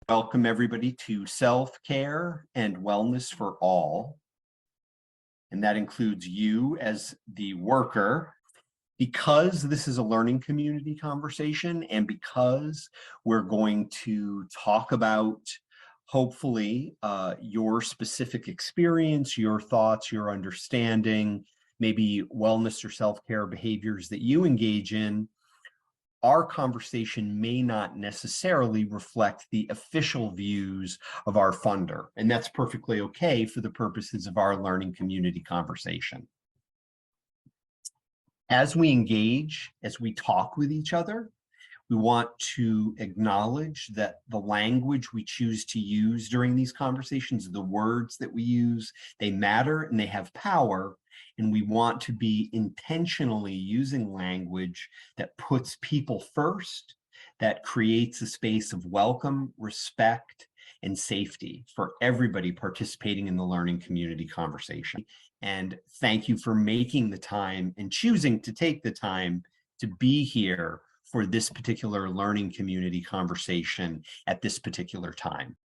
Welcome everybody to Self-Care and Wellness for All. And that includes you as the worker. Because this is a learning community conversation and because we're going to talk about, hopefully, your specific experience, your thoughts, your understanding, maybe wellness or self-care behaviors that you engage in, our conversation may not necessarily reflect the official views of our funder, and that's perfectly okay for the purposes of our learning community conversation. As we engage, as we talk with each other, we want to acknowledge that the language we choose to use during these conversations, the words that we use, they matter and they have power. And we want to be intentionally using language that puts people first, that creates a space of welcome, respect, and safety for everybody participating in the learning community conversation. And thank you for making the time and choosing to take the time to be here for this particular learning community conversation at this particular time.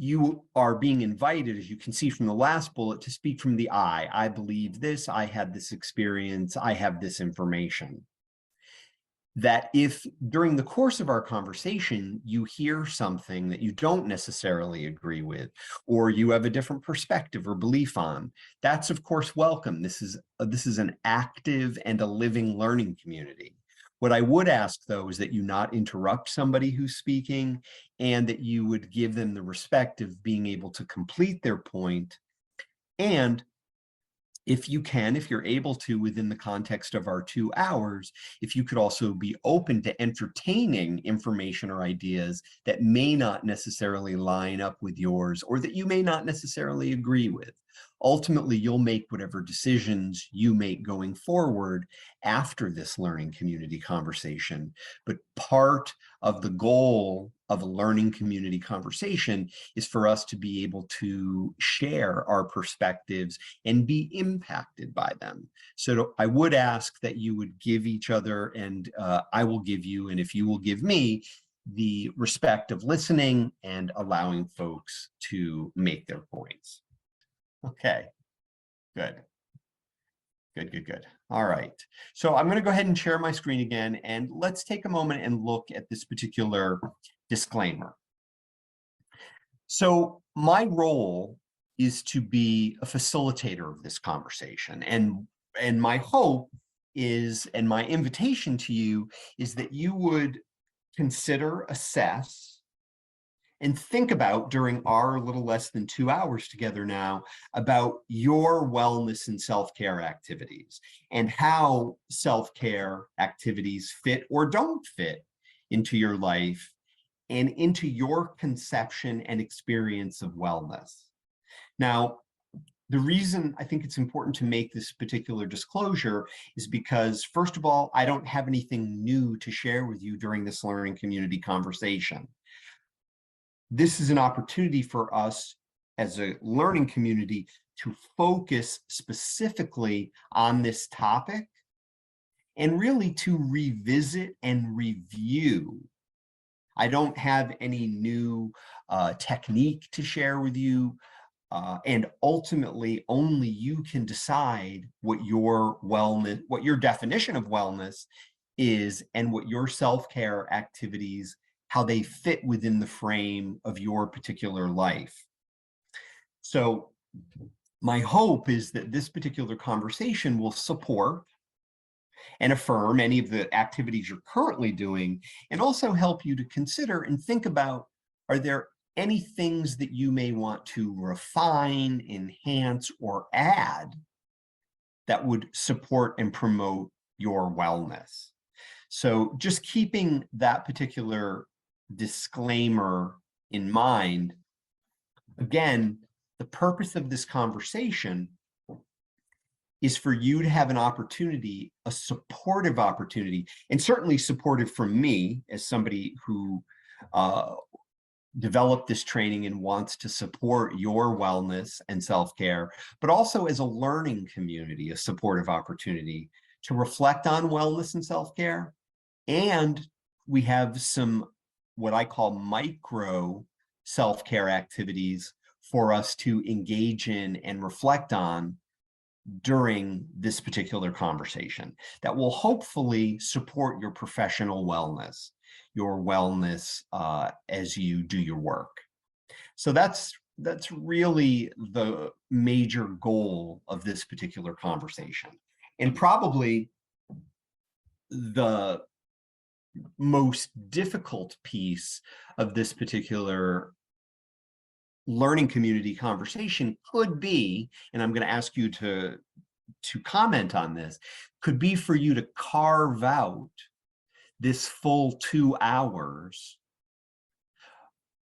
You are being invited, as you can see from the last bullet, to speak from the I. I believe this, I had this experience, I have this information. That if during the course of our conversation, you hear something that you don't necessarily agree with, or you have a different perspective or belief on, that's of course welcome. This is an active and a living learning community. What I would ask, though, is that you not interrupt somebody who's speaking and that you would give them the respect of being able to complete their point. And if you can, if you're able to, within the context of our 2 hours, if you could also be open to entertaining information or ideas that may not necessarily line up with yours or that you may not necessarily agree with. Ultimately, you'll make whatever decisions you make going forward after this learning community conversation. But part of the goal of a learning community conversation is for us to be able to share our perspectives and be impacted by them. So I would ask that you would give each other, and I will give you, and if you will give me, the respect of listening and allowing folks to make their points. Okay, good. Good. All right. So I'm going to go ahead and share my screen again, and let's take a moment and look at this particular disclaimer. So my role is to be a facilitator of this conversation, and my hope is, and my invitation to you is that you would consider, assess, and think about during our little less than 2 hours together now about your wellness and self-care activities and how self-care activities fit or don't fit into your life and into your conception and experience of wellness. Now, the reason I think it's important to make this particular disclosure is because, first of all, I don't have anything new to share with you during this learning community conversation. This is an opportunity for us as a learning community to focus specifically on this topic and really to revisit and review. I don't have any new technique to share with you, and ultimately only you can decide what your wellness, what your definition of wellness is, and what your self-care activities, how they fit within the frame of your particular life. So my hope is that this particular conversation will support and affirm any of the activities you're currently doing, and also help you to consider and think about, are there any things that you may want to refine, enhance, or add that would support and promote your wellness? So just keeping that particular disclaimer in mind, again, the purpose of this conversation is for you to have an opportunity, a supportive opportunity, and certainly supportive from me as somebody who developed this training and wants to support your wellness and self-care, but also as a learning community, a supportive opportunity to reflect on wellness and self-care. And we have some what I call micro self-care activities for us to engage in and reflect on during this particular conversation that will hopefully support your professional wellness, your wellness as you do your work. So that's really the major goal of this particular conversation. And probably the most difficult piece of this particular learning community conversation could be, and I'm going to ask you to comment on this, could be for you to carve out this full 2 hours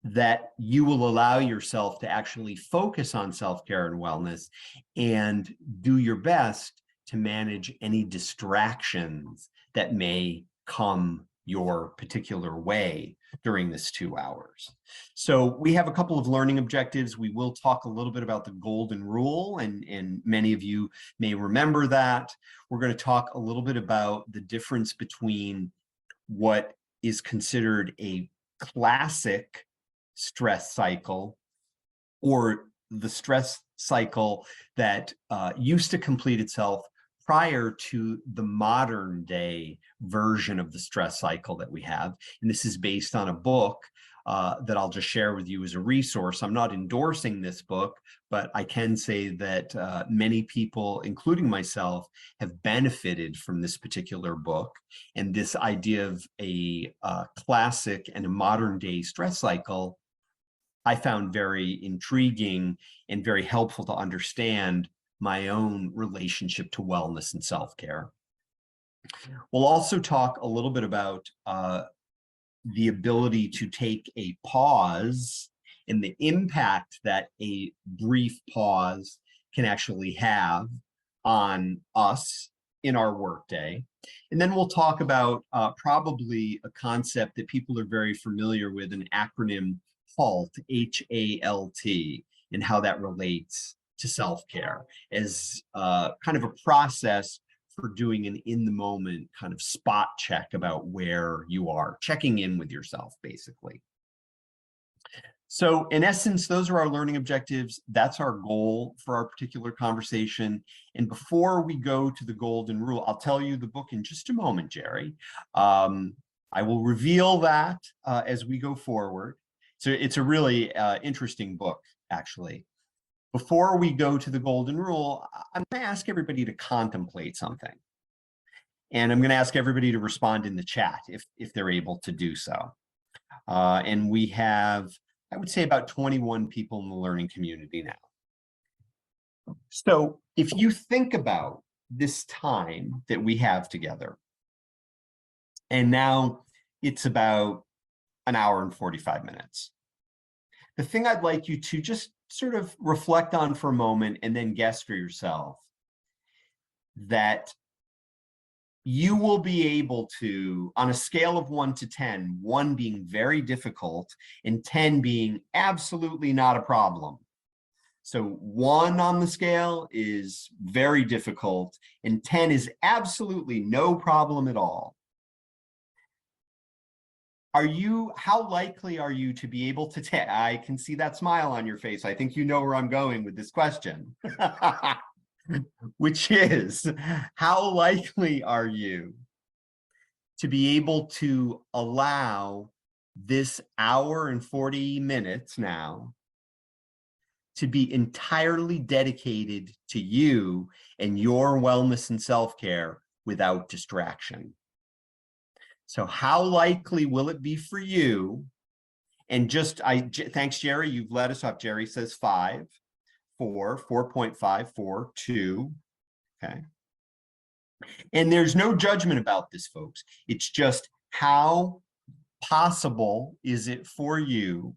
that you will allow yourself to actually focus on self-care and wellness and do your best to manage any distractions that may come your particular way during this 2 hours. So we have a couple of learning objectives. We will talk a little bit about the golden rule, and many of you may remember that. We're going to talk a little bit about the difference between what is considered a classic stress cycle, or the stress cycle that used to complete itself prior to the modern day version of the stress cycle that we have. And this is based on a book that I'll just share with you as a resource. I'm not endorsing this book, but I can say that many people, including myself, have benefited from this particular book. And this idea of a classic and a modern day stress cycle, I found very intriguing and very helpful to understand my own relationship to wellness and self-care. We'll also talk a little bit about the ability to take a pause and the impact that a brief pause can actually have on us in our workday. And then we'll talk about probably a concept that people are very familiar with, an acronym HALT, H-A-L-T, and how that relates to self-care as kind of a process for doing an in-the-moment kind of spot check about where you are, checking in with yourself, basically. So in essence, those are our learning objectives. That's our goal for our particular conversation. And before we go to the golden rule, I'll tell you the book in just a moment, Jerry. I will reveal that as we go forward. So it's a really interesting book, actually. Before we go to the golden rule, I'm going to ask everybody to contemplate something. And I'm going to ask everybody to respond in the chat if they're able to do so. And we have, I would say, about 21 people in the learning community now. So if you think about this time that we have together, and now it's about an hour and 45 minutes. The thing I'd like you to just sort of reflect on for a moment and then guess for yourself that you will be able to, on a scale of 1 to 10, 1 being very difficult and 10 being absolutely not a problem. So 1 on the scale is very difficult and 10 is absolutely no problem at all. How likely are you to be able to I can see that smile on your face. I think you know where I'm going with this question, which is, how likely are you to be able to allow this hour and 40 minutes now to be entirely dedicated to you and your wellness and self-care without distraction? So how likely will it be for you? And thanks, Jerry, you've let us up. Jerry says 5, 4, 4.5, 4, 2, okay. And there's no judgment about this, folks. It's just how possible is it for you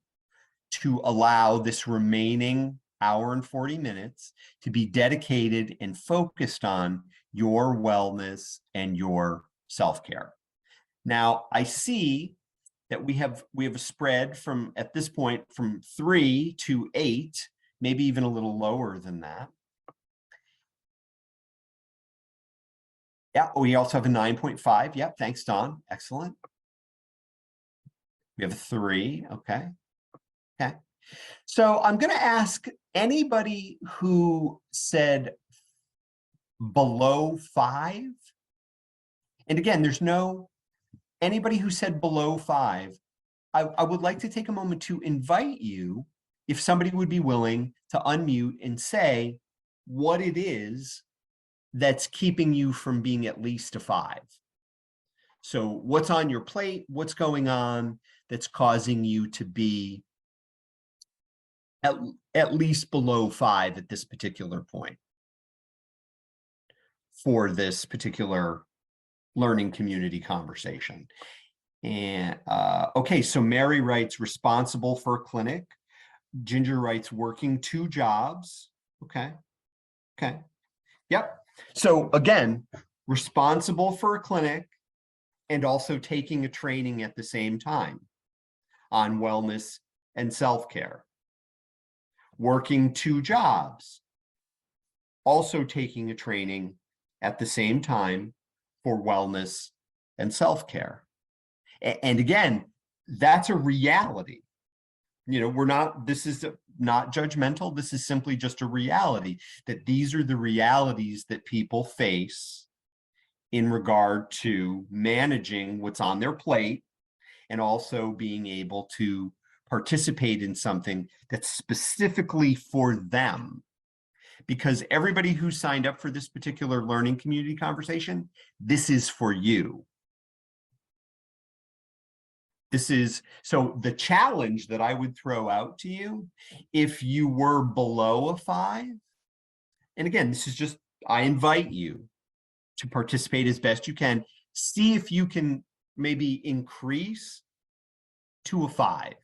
to allow this remaining hour and 40 minutes to be dedicated and focused on your wellness and your self-care. Now, I see that we have a spread from, at this point, from 3 to 8, maybe even a little lower than that. Yeah, we also have a 9.5. Yep, thanks, Don. Excellent. We have a 3. Okay. Okay. So I'm going to ask anybody who said below 5. And again, there's no anybody who said below 5. I would like to take a moment to invite you, if somebody would be willing to unmute and say what it is that's keeping you from being at least a 5. So what's on your plate? What's going on that's causing you to be at least below 5 at this particular point for this particular learning community conversation? And okay, so Mary writes responsible for a clinic. Ginger writes working 2 jobs. Okay. Okay. Yep. So again, responsible for a clinic and also taking a training at the same time on wellness and self-care. Working 2 jobs, also taking a training at the same time for wellness and self-care. And again, that's a reality. You know, we're not, this is not judgmental. This is simply just a reality, that these are the realities that people face in regard to managing what's on their plate and also being able to participate in something that's specifically for them. Because everybody who signed up for this particular learning community conversation, this is for you. This is, so the challenge that I would throw out to you, if you were below a 5, and again, this is just, I invite you to participate as best you can, see if you can maybe increase to a 5,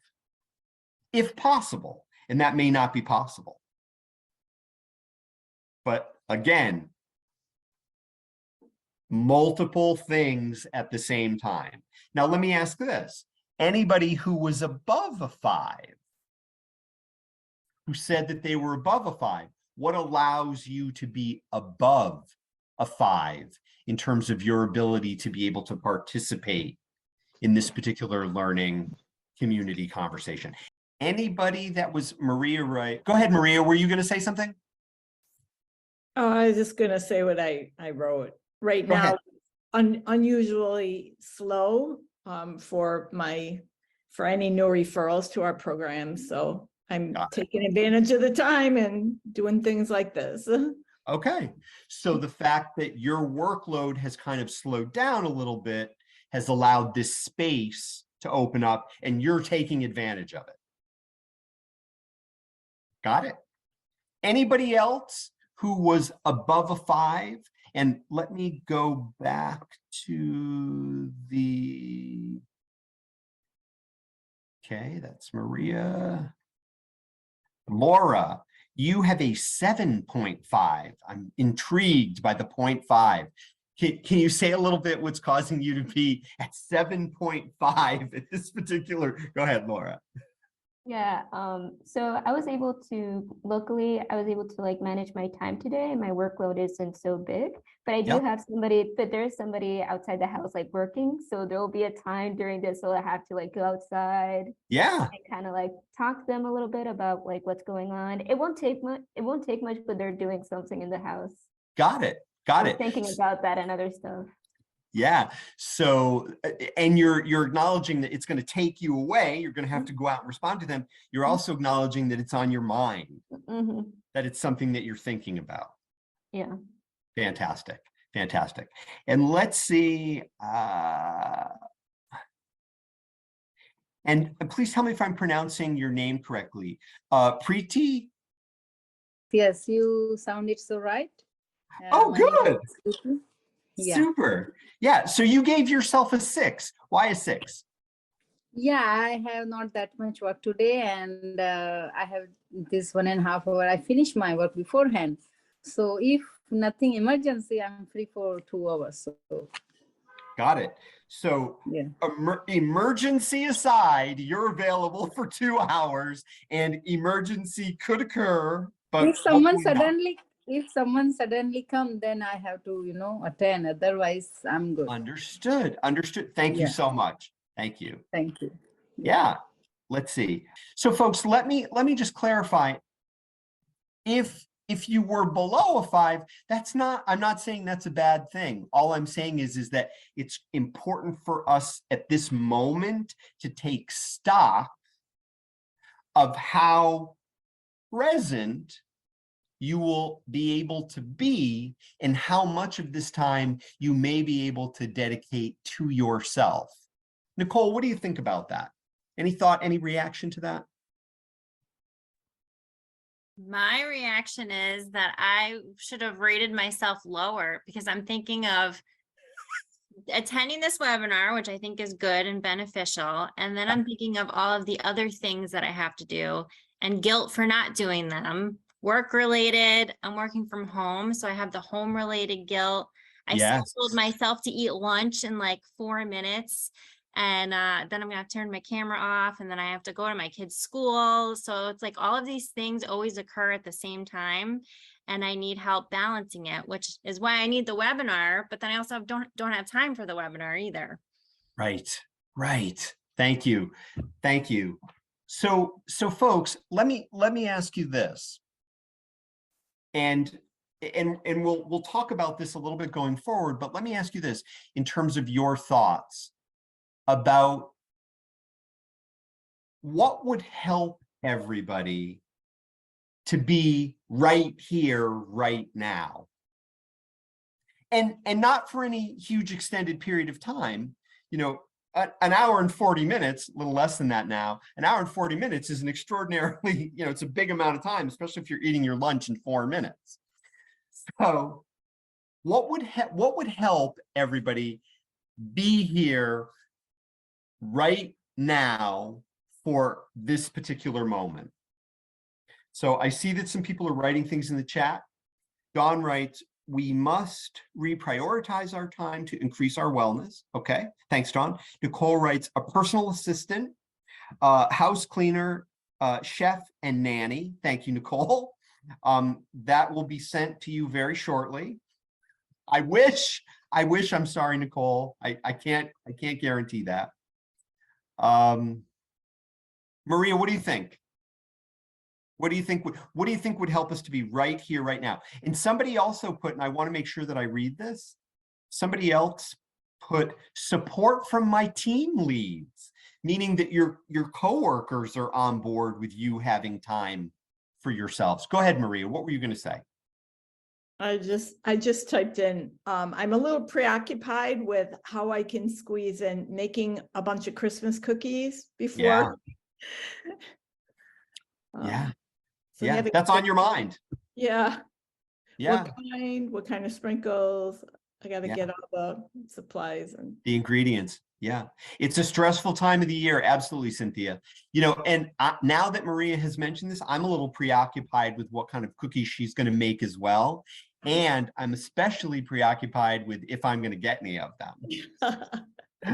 if possible, and that may not be possible. But again, multiple things at the same time. Now, let me ask this. Anybody who was above a 5, who said that they were above a 5, what allows you to be above a 5 in terms of your ability to be able to participate in this particular learning community conversation? Anybody that was Maria, right? Go ahead, Maria, were you going to say something? Oh, I was just going to say what I wrote. Right now, unusually slow for any new referrals to our program. So I'm taking advantage of the time and doing things like this. Okay. So the fact that your workload has kind of slowed down a little bit has allowed this space to open up, and you're taking advantage of it. Got it. Anybody else who was above a 5? And let me go back to the, okay, that's Maria. Laura, you have a 7.5. I'm intrigued by the 0.5. Can you say a little bit what's causing you to be at 7.5 at this particular, go ahead, Laura. Yeah, so I was able to, luckily, I was able to like manage my time today. My workload isn't so big, but I do have somebody, but there's somebody outside the house like working. So there'll be a time during this, so I have to like go outside. Yeah. And kind of like talk to them a little bit about like what's going on. It won't take much, but they're doing something in the house. Got it. Got it. Thinking about that and other stuff. Yeah. So, and you're acknowledging that it's going to take you away. You're going to have to go out and respond to them. You're also acknowledging that it's on your mind, that it's something that you're thinking about. Yeah. Fantastic. Fantastic. And let's see. And please tell me if I'm pronouncing your name correctly. Preeti? Yes, you sounded so right. Oh, good. Yeah. Super. Yeah. So you gave yourself a 6. Why a 6? Yeah, I have not that much work today, and I have this 1.5 hour. I finished my work beforehand. So if nothing emergency, I'm free for 2 hours. So. Got it. So emergency aside, you're available for 2 hours, and emergency could occur. But if someone suddenly come, then I have to, attend. Otherwise, I'm good. Understood. Understood. Thank you so much. Thank you. Thank you. Yeah, let's see. So folks, let me just clarify. If you were below a 5, I'm not saying that's a bad thing. All I'm saying is that it's important for us at this moment to take stock of how present you will be able to be and how much of this time you may be able to dedicate to yourself. Nicole, what do you think about that? Any thought, any reaction to that? My reaction is that I should have rated myself lower, because I'm thinking of attending this webinar, which I think is good and beneficial. And then I'm thinking of all of the other things that I have to do and guilt for not doing them. Work related, I'm working from home, so I have the home related guilt. I scheduled myself to eat lunch in like 4 minutes. And then I'm gonna have to turn my camera off, and then I have to go to my kid's school. So it's like all of these things always occur at the same time, and I need help balancing it, which is why I need the webinar. But then I also don't have time for the webinar either. Right, right. Thank you, thank you. So folks, let me ask you this, and we'll talk about this a little bit going forward. But let me ask you this in terms of your thoughts about what would help everybody to be right here, right now. And not for any huge extended period of time. You know, an hour and 40 minutes, a little less than that now, an hour and 40 minutes is an extraordinarily, it's a big amount of time, especially if you're eating your lunch in 4 minutes. So what would help everybody be here right now for this particular moment? So I see that some people are writing things in the chat. Dawn writes, we must reprioritize our time to increase our wellness. Okay, thanks, Dawn. Nicole writes, a personal assistant, house cleaner, chef, and nanny. Thank you, Nicole. That will be sent to you very shortly. I wish, I'm sorry, Nicole. I can't guarantee that. Maria, what do you think? What do you think would help us to be right here, right now? And somebody also put, and I want to make sure that I read this, somebody else put support from my team leads, meaning that your coworkers are on board with you having time for yourselves. Go ahead, Maria. What were you going to say? I just typed in, I'm a little preoccupied with how I can squeeze in making a bunch of Christmas cookies before. Yeah. So yeah, that's on your mind. Yeah. Yeah. What kind of sprinkles? I got to get all the supplies and the ingredients. Yeah. It's a stressful time of the year. Absolutely, Cynthia. And now that Maria has mentioned this, I'm a little preoccupied with what kind of cookies she's going to make as well. And I'm especially preoccupied with if I'm going to get any of them.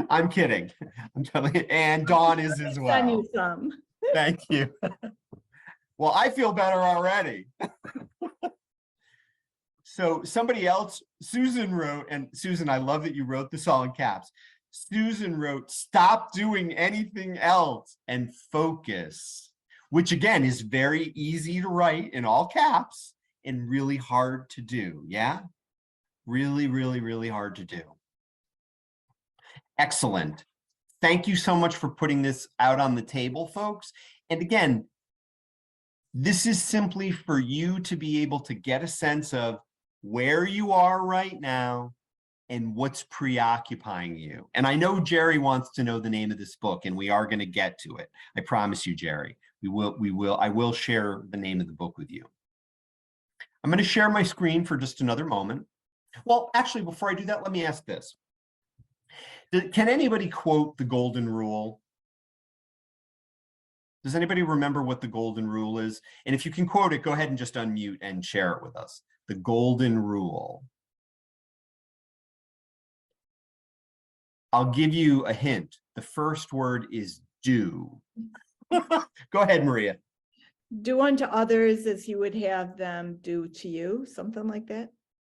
I'm kidding. I'm telling you. And Dawn is as well. Send you some. Thank you. Well, I feel better already. So somebody else, Susan wrote, and Susan, I love that you wrote this all in caps. Susan wrote, stop doing anything else and focus, which again is very easy to write in all caps and really hard to do. Yeah, really, really, really hard to do. Excellent. Thank you so much for putting this out on the table, folks. And again, this is simply for you to be able to get a sense of where you are right now and what's preoccupying you. And I know Jerry wants to know the name of this book, and we are going to get to it. I promise you, Jerry. I will share the name of the book with you. I'm going to share my screen for just another moment. Well, actually, before I do that, let me ask this. Can anybody quote the golden rule? Does anybody remember what the golden rule is? And if you can quote it, go ahead and just unmute and share it with us. The golden rule. I'll give you a hint. The first word is do. Go ahead, Maria. Do unto others as you would have them do to you, something like that.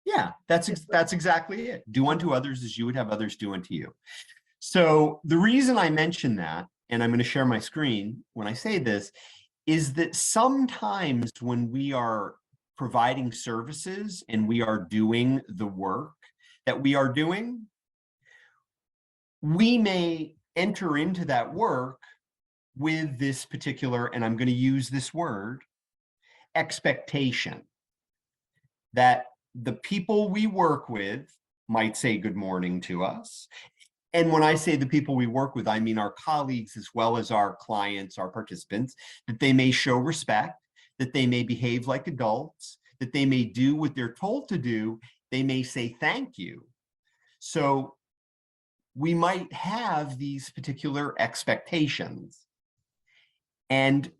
Yeah, that's exactly it. Do unto others as you would have others do unto you. So the reason I mention that and I'm going to share my screen when I say this, is that sometimes when we are providing services and we are doing the work that we are doing, we may enter into that work with this particular, and I'm going to use this word, expectation that the people we work with might say good morning to us. And when I say the people we work with, I mean our colleagues as well as our clients, our participants, that they may show respect, that they may behave like adults, that they may do what they're told to do, they may say thank you. So we might have these particular expectations. And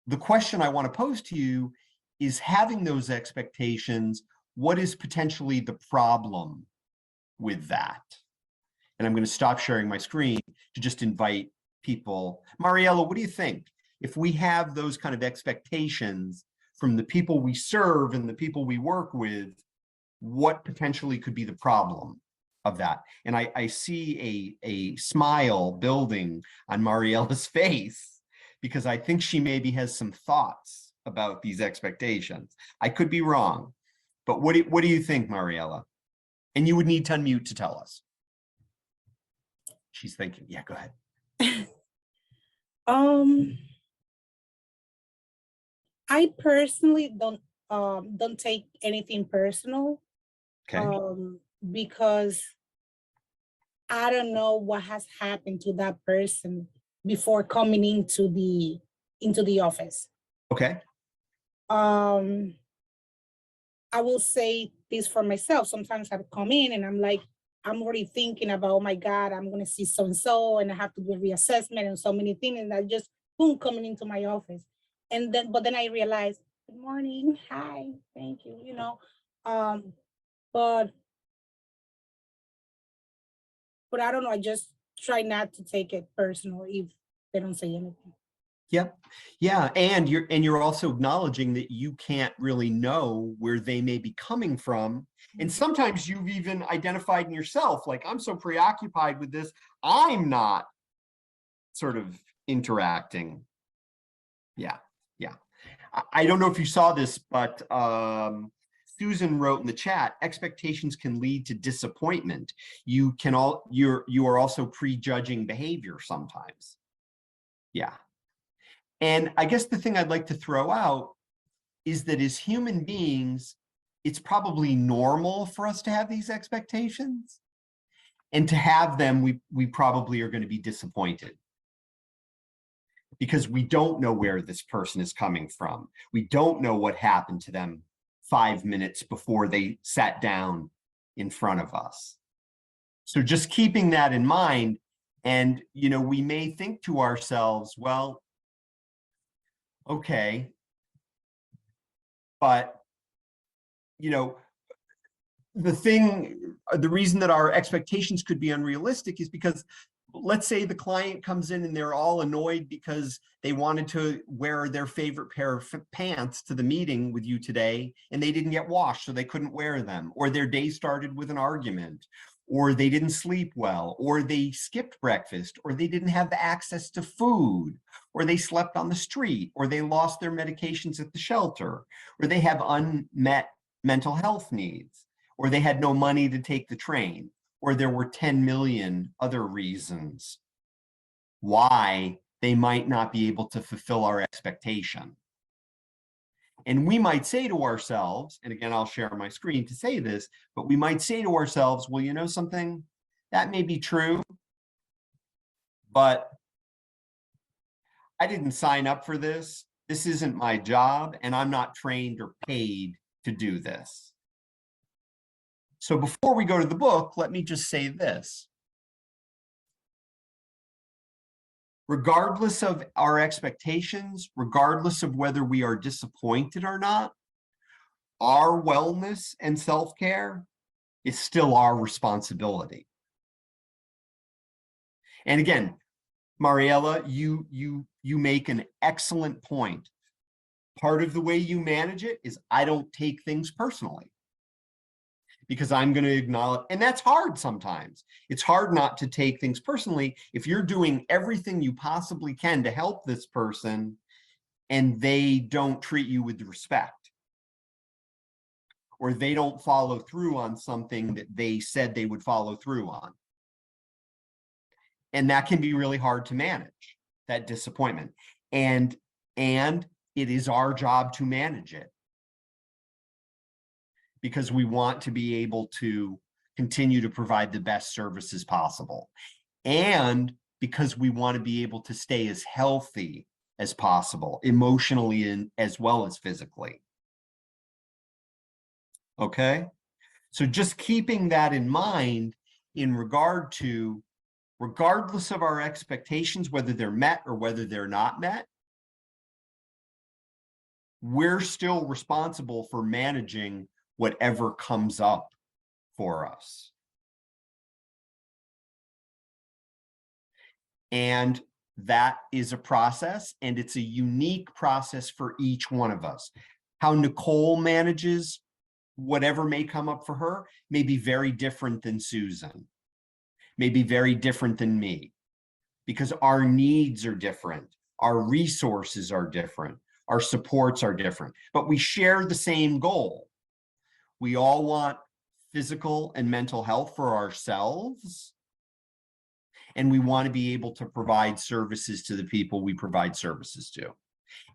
the question I want to pose to you is, having those expectations, what is potentially the problem with that? And I'm going to stop sharing my screen to just invite people. Mariella, what do you think? If we have those kind of expectations from the people we serve and the people we work with, what potentially could be the problem of that? And I see a smile building on Mariella's face, because I think she maybe has some thoughts about these expectations. I could be wrong, but what do you think, Mariella? And you would need to unmute to tell us. She's thinking. Yeah, go ahead. I personally don't take anything personal. Okay. Because I don't know what has happened to that person before coming into the office. Okay. I will say this for myself. Sometimes I come in and I'm like, I'm already thinking about, oh my God, I'm going to see so-and-so and I have to do a reassessment and so many things. And I just, boom, coming into my office. But then I realized, good morning, hi, thank you, but I don't know, I just try not to take it personal if they don't say anything. Yep. Yeah. And you're also acknowledging that you can't really know where they may be coming from. And sometimes you've even identified in yourself, like, I'm so preoccupied with this, I'm not sort of interacting. Yeah. Yeah. I don't know if you saw this, but Susan wrote in the chat, expectations can lead to disappointment. You are also prejudging behavior sometimes. Yeah. And I guess the thing I'd like to throw out is that as human beings, it's probably normal for us to have these expectations, and to have them, we probably are going to be disappointed because we don't know where this person is coming from. We don't know what happened to them 5 minutes before they sat down in front of us. So just keeping that in mind, and we may think to ourselves, well, okay, but the reason that our expectations could be unrealistic is because, let's say the client comes in and they're all annoyed because they wanted to wear their favorite pair of pants to the meeting with you today and they didn't get washed, so they couldn't wear them, or their day started with an argument, or they didn't sleep well, or they skipped breakfast, or they didn't have access to food, or they slept on the street, or they lost their medications at the shelter, or they have unmet mental health needs, or they had no money to take the train, or there were 10 million other reasons why they might not be able to fulfill our expectation. And we might say to ourselves, and again, I'll share my screen to say this, but we might say to ourselves, well, you know something, that may be true, but I didn't sign up for this. This isn't my job, and I'm not trained or paid to do this. So before we go to the book, let me just say this. Regardless of our expectations, regardless of whether we are disappointed or not, our wellness and self-care is still our responsibility. And again, Mariella, you make an excellent point. Part of the way you manage it is I don't take things personally. because I'm going to acknowledge, and that's hard sometimes. It's hard not to take things personally if you're doing everything you possibly can to help this person and they don't treat you with respect, or they don't follow through on something that they said they would follow through on. And that can be really hard to manage, that disappointment. And it is our job to manage it, because we want to be able to continue to provide the best services possible. And because we want to be able to stay as healthy as possible, emotionally and as well as physically. Okay? So just keeping that in mind in regard to, regardless of our expectations, whether they're met or whether they're not met, we're still responsible for managing whatever comes up for us. And that is a process, and it's a unique process for each one of us. How Nicole manages whatever may come up for her may be very different than Susan, may be very different than me, because our needs are different, our resources are different, our supports are different, but we share the same goal. We all want physical and mental health for ourselves, and we want to be able to provide services to the people we provide services to.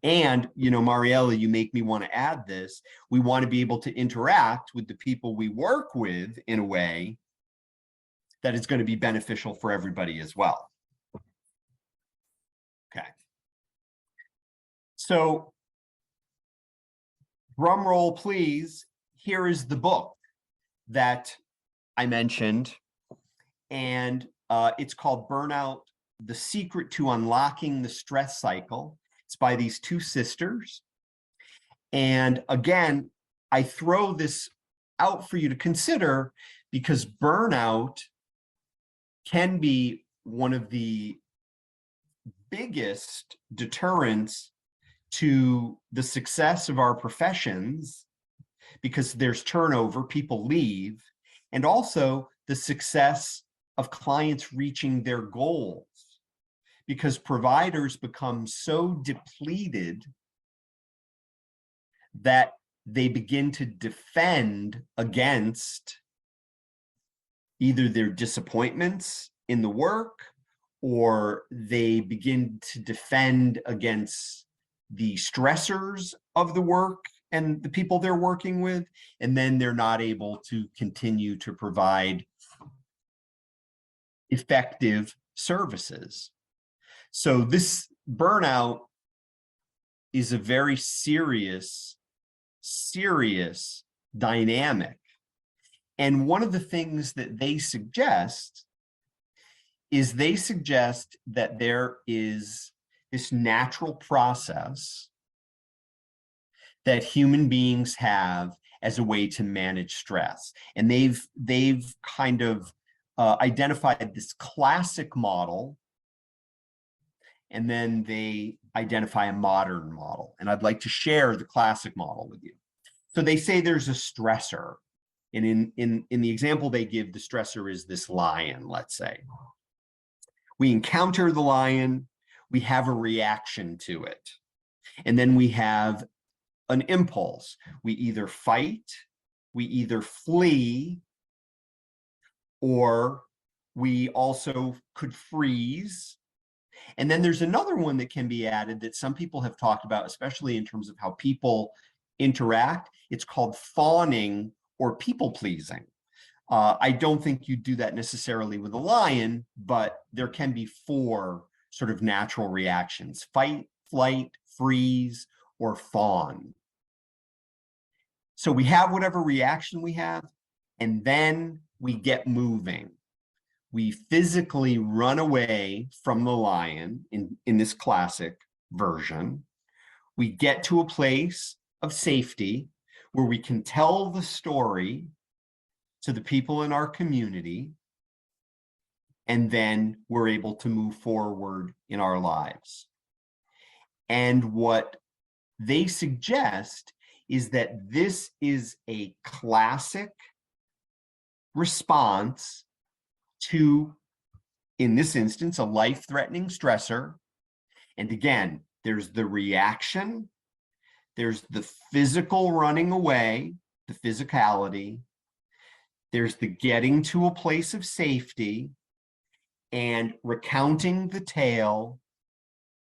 And, you know, Mariella, you make me want to add this. We want to be able to interact with the people we work with in a way that is going to be beneficial for everybody as well. Okay. So, drum roll, please. Here is the book that I mentioned, and it's called Burnout: The Secret to Unlocking the Stress Cycle. It's by these two sisters. And again, I throw this out for you to consider because burnout can be one of the biggest deterrents to the success of our professions, because there's turnover, people leave, and also the success of clients reaching their goals, because providers become so depleted that they begin to defend against either their disappointments in the work, or they begin to defend against the stressors of the work and the people they're working with, and then they're not able to continue to provide effective services. So this burnout is a very serious dynamic. And one of the things that they suggest is that there is this natural process that human beings have as a way to manage stress. And they've kind of identified this classic model, and then they identify a modern model. And I'd like to share the classic model with you. So they say there's a stressor. And in the example they give, the stressor is this lion, let's say. We encounter the lion, we have a reaction to it. And then we have an impulse. We either fight, we either flee, or we also could freeze. And then there's another one that can be added that some people have talked about, especially in terms of how people interact. It's called fawning or people pleasing. I don't think you do that necessarily with a lion, but there can be 4 sort of natural reactions: fight, flight, freeze, or fawn. So we have whatever reaction we have, and then we get moving. We physically run away from the lion in this classic version. We get to a place of safety where we can tell the story to the people in our community, and then we're able to move forward in our lives. And what they suggest is that this is a classic response to, in this instance, a life-threatening stressor. And again, there's the reaction, there's the physical running away, the physicality, there's the getting to a place of safety and recounting the tale,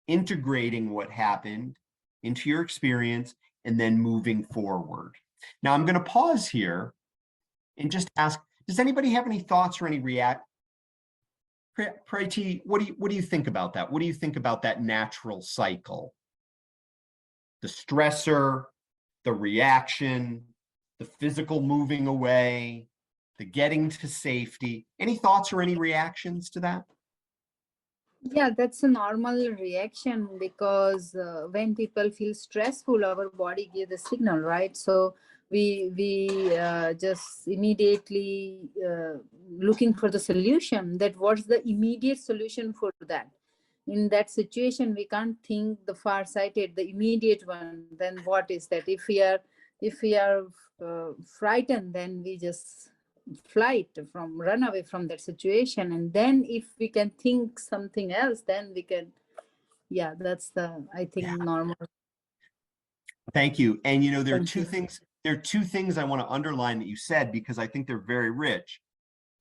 integrating what happened into your experience, and then moving forward. Now I'm going to pause here and just ask, does anybody have any thoughts or any Priti, what do you think about that? What do you think about that natural cycle? The stressor, the reaction, the physical moving away, the getting to safety. Any thoughts or any reactions to that? Yeah, that's a normal reaction because when people feel stressful, our body gives a signal, right? So we just immediately looking for the solution. That what's the immediate solution for that? In that situation, we can't think the far-sighted, the immediate one. Then what is that? If we are frightened, then we just run away from that situation. And then if we can think something else, then we can, yeah, that's the, I think, normal. Thank you. And you know, there are two things I want to underline that you said, because I think they're very rich.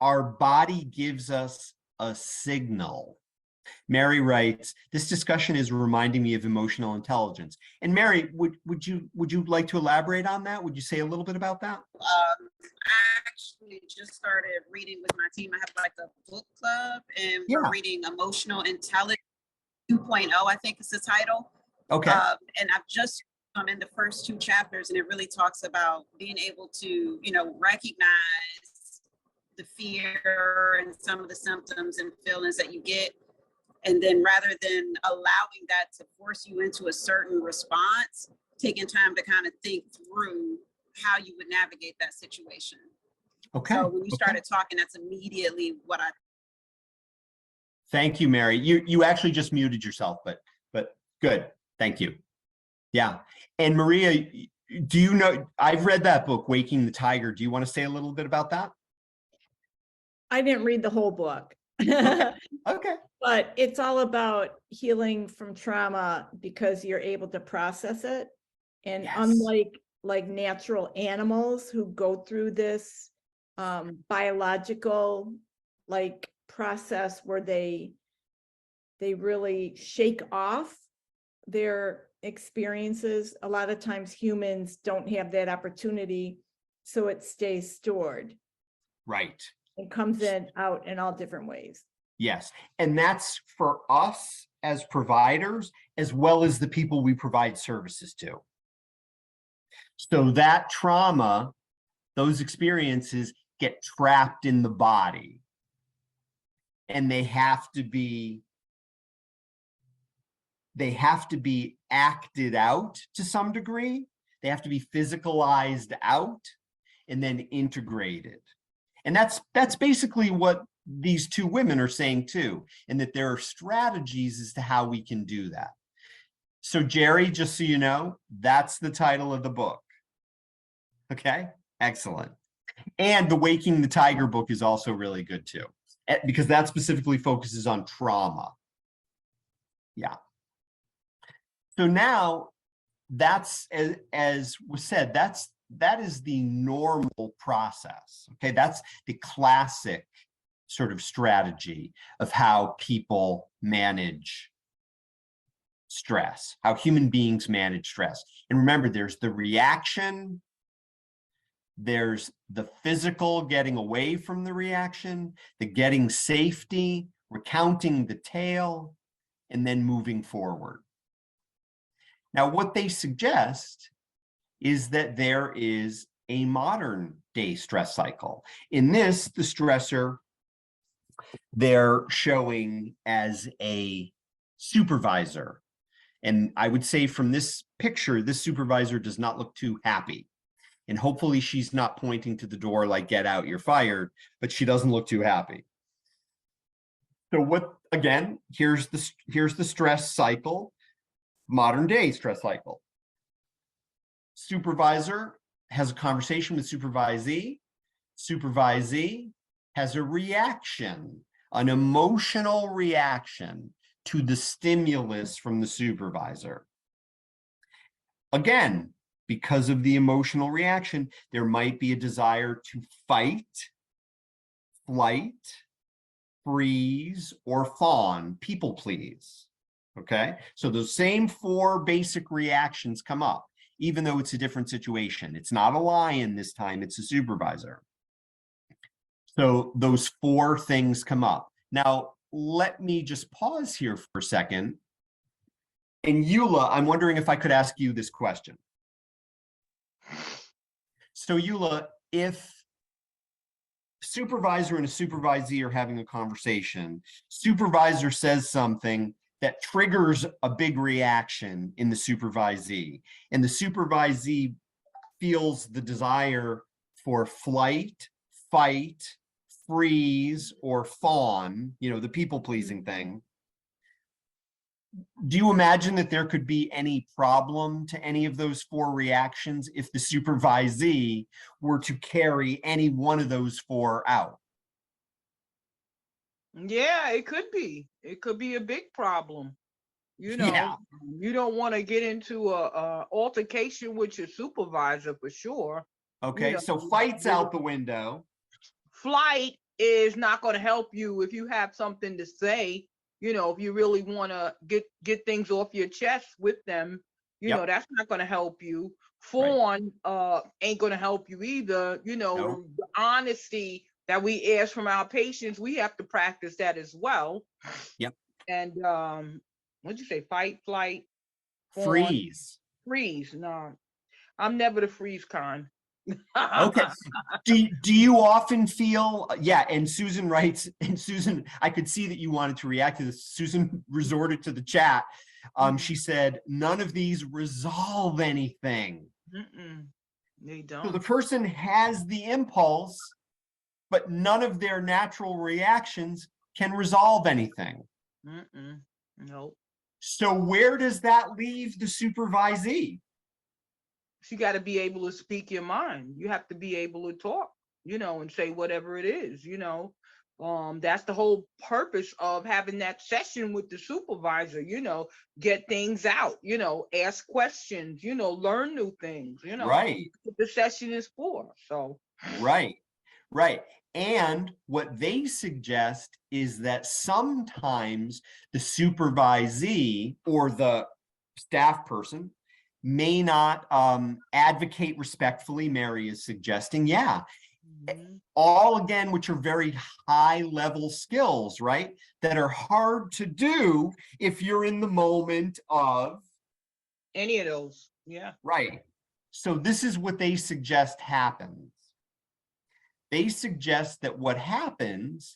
Our body gives us a signal. Mary writes, this discussion is reminding me of emotional intelligence. And Mary, would you like to elaborate on that? Would you say a little bit about that? I actually just started reading with my team. I have like a book club, and we're reading Emotional Intelligence 2.0, I think is the title. Okay. And I've just in the first 2 chapters, and it really talks about being able to, you know, recognize the fear and some of the symptoms and feelings that you get. And then rather than allowing that to force you into a certain response, taking time to kind of think through how you would navigate that situation. Okay. So when you started talking, that's immediately what I. Thank you, Mary. You actually just muted yourself, but good. Thank you. Yeah. And Maria, do you know, I've read that book, Waking the Tiger. Do you want to say a little bit about that? I didn't read the whole book. Okay. But it's all about healing from trauma because you're able to process it. And unlike natural animals who go through this biological process where they really shake off their experiences, a lot of times humans don't have that opportunity, so it stays stored. Right. It comes out in all different ways. Yes. And that's for us as providers, as well as the people we provide services to. So that trauma, those experiences get trapped in the body, and they have to be acted out to some degree. They have to be physicalized out and then integrated. And that's basically what these 2 women are saying too, and that there are strategies as to how we can do that. So Jerry, just so you know, that's the title of the book. Okay, excellent. And the Waking the Tiger book is also really good too, because that specifically focuses on trauma. Yeah. So now that's, as was said, that is the normal process. Okay, that's the classic sort of strategy of how people manage stress, how human beings manage stress. And remember, there's the reaction, there's the physical getting away from the reaction, the getting safety, recounting the tale, and then moving forward. Now, what they suggest is that there is a modern day stress cycle. In this, the stressor they're showing as a supervisor. And I would say from this picture, this supervisor does not look too happy. And hopefully she's not pointing to the door like, get out, you're fired, but she doesn't look too happy. So what, again, here's the stress cycle, modern day stress cycle. Supervisor has a conversation with supervisee, Supervisee has a reaction, an emotional reaction to the stimulus from the supervisor. Again, because of the emotional reaction, there might be a desire to fight, flight, freeze, or fawn, people please. Okay, so those same 4 basic reactions come up, even though it's a different situation. It's not a lion this time, it's a supervisor. So those 4 things come up. Now, let me just pause here for a second. And Eula, I'm wondering if I could ask you this question. So Eula, if supervisor and a supervisee are having a conversation, supervisor says something that triggers a big reaction in the supervisee, and the supervisee feels the desire for flight, fight, freeze, or fawn, you know, the people-pleasing thing. Do you imagine that there could be any problem to any of those 4 reactions if the supervisee were to carry any one of those 4 out? Yeah, it could be. It could be a big problem. You know, Yeah. you don't want to get into a altercation with your supervisor for sure. Okay, know, so fight's out the window. Flight is not going to help you if you have something to say. You know, if you really want to get things off your chest with them, you know, that's not going to help you. Fawn ain't going to help you either. You know, the honesty that we ask from our patients, we have to practice that as well. Yep. And what'd you say? Fight, flight, fawn, Freeze. freeze. No, I'm never the freeze kind. Okay. Do you often feel, yeah, and Susan writes, and Susan, I could see that you wanted to react to this. Susan resorted to the chat. She said, none of these resolve anything. They don't. So the person has the impulse, but none of their natural reactions can resolve anything. Nope. So where does that leave the supervisee? You got to be able to speak your mind. You have to be able to talk, you know, and say whatever it is, you know. That's the whole purpose of having that session with the supervisor, you know, get things out, you know, ask questions, you know, learn new things, you know. Right. What the session is for. So right. And what they suggest is that sometimes the supervisee or the staff person may not advocate respectfully. Mary is suggesting, all again, which are very high level skills, right? That are hard to do if you're in the moment of any of those. Yeah. Right. So this is what they suggest happens. They suggest that what happens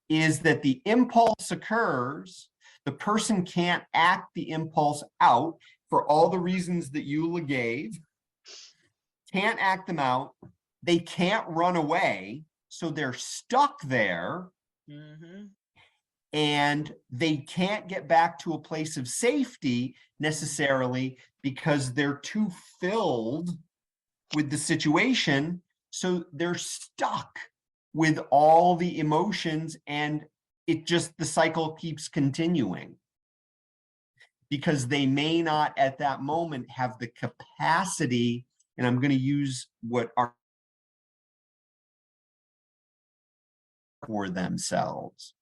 is that the impulse occurs, the person can't act the impulse out for all the reasons that Eula gave, can't act them out, they can't run away, so they're stuck there, and they can't get back to a place of safety necessarily because they're too filled with the situation, so they're stuck with all the emotions, and the cycle keeps continuing. Because they may not at that moment have the capacity, and I'm going to use what are for themselves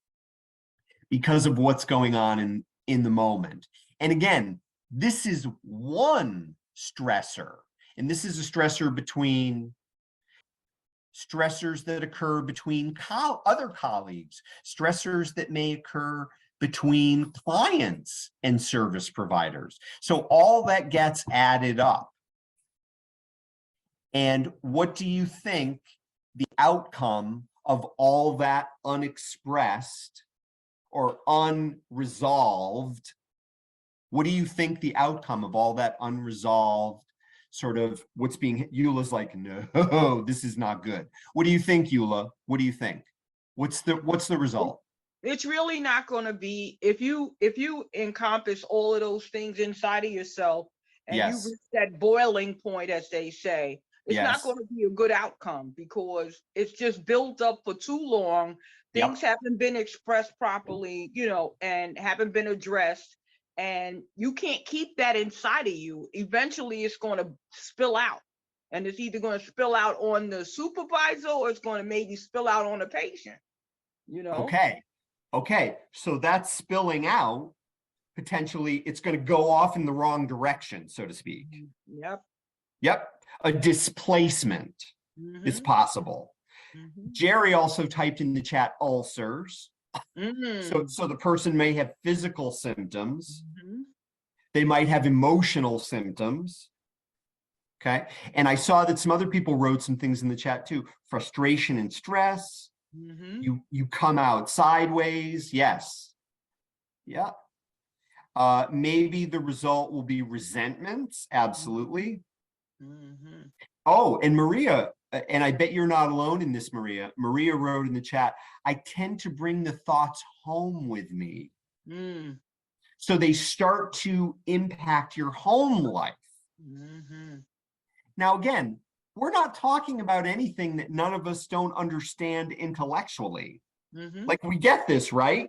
because of what's going on in the moment. And again, this is one stressor, and this is a stressor between stressors that occur between other colleagues, stressors that may occur between clients and service providers. So all that gets added up. And what do you think the outcome of all that unexpressed or unresolved, what do you think the outcome of all that unresolved sort of what's being, Eula's like, no, this is not good. What do you think, Eula? What do you think? What's the result? It's really not going to be, if you encompass all of those things inside of yourself and you reach that boiling point, as they say, It's not Yes. going to be a good outcome because it's just built up for too long. Things haven't been expressed properly, you know, and haven't been addressed. And you can't keep that inside of you. Eventually, it's going to spill out. And it's either going to spill out on the supervisor or it's going to maybe spill out on the patient, you know? Okay. Okay. So that's spilling out. Potentially, it's going to go off in the wrong direction, so to speak. Yep. Yep. A displacement is possible. Jerry also typed in the chat ulcers. So the person may have physical symptoms. They might have emotional symptoms. Okay. And I saw that some other people wrote some things in the chat too. Frustration and stress. You come out sideways. Yes. Yeah. Maybe the result will be resentments. Absolutely. Oh, and Maria, and I bet you're not alone in this, Maria. Maria wrote in the chat, I tend to bring the thoughts home with me. So they start to impact your home life. Now, again, we're not talking about anything that none of us don't understand intellectually. Like, we get this, right?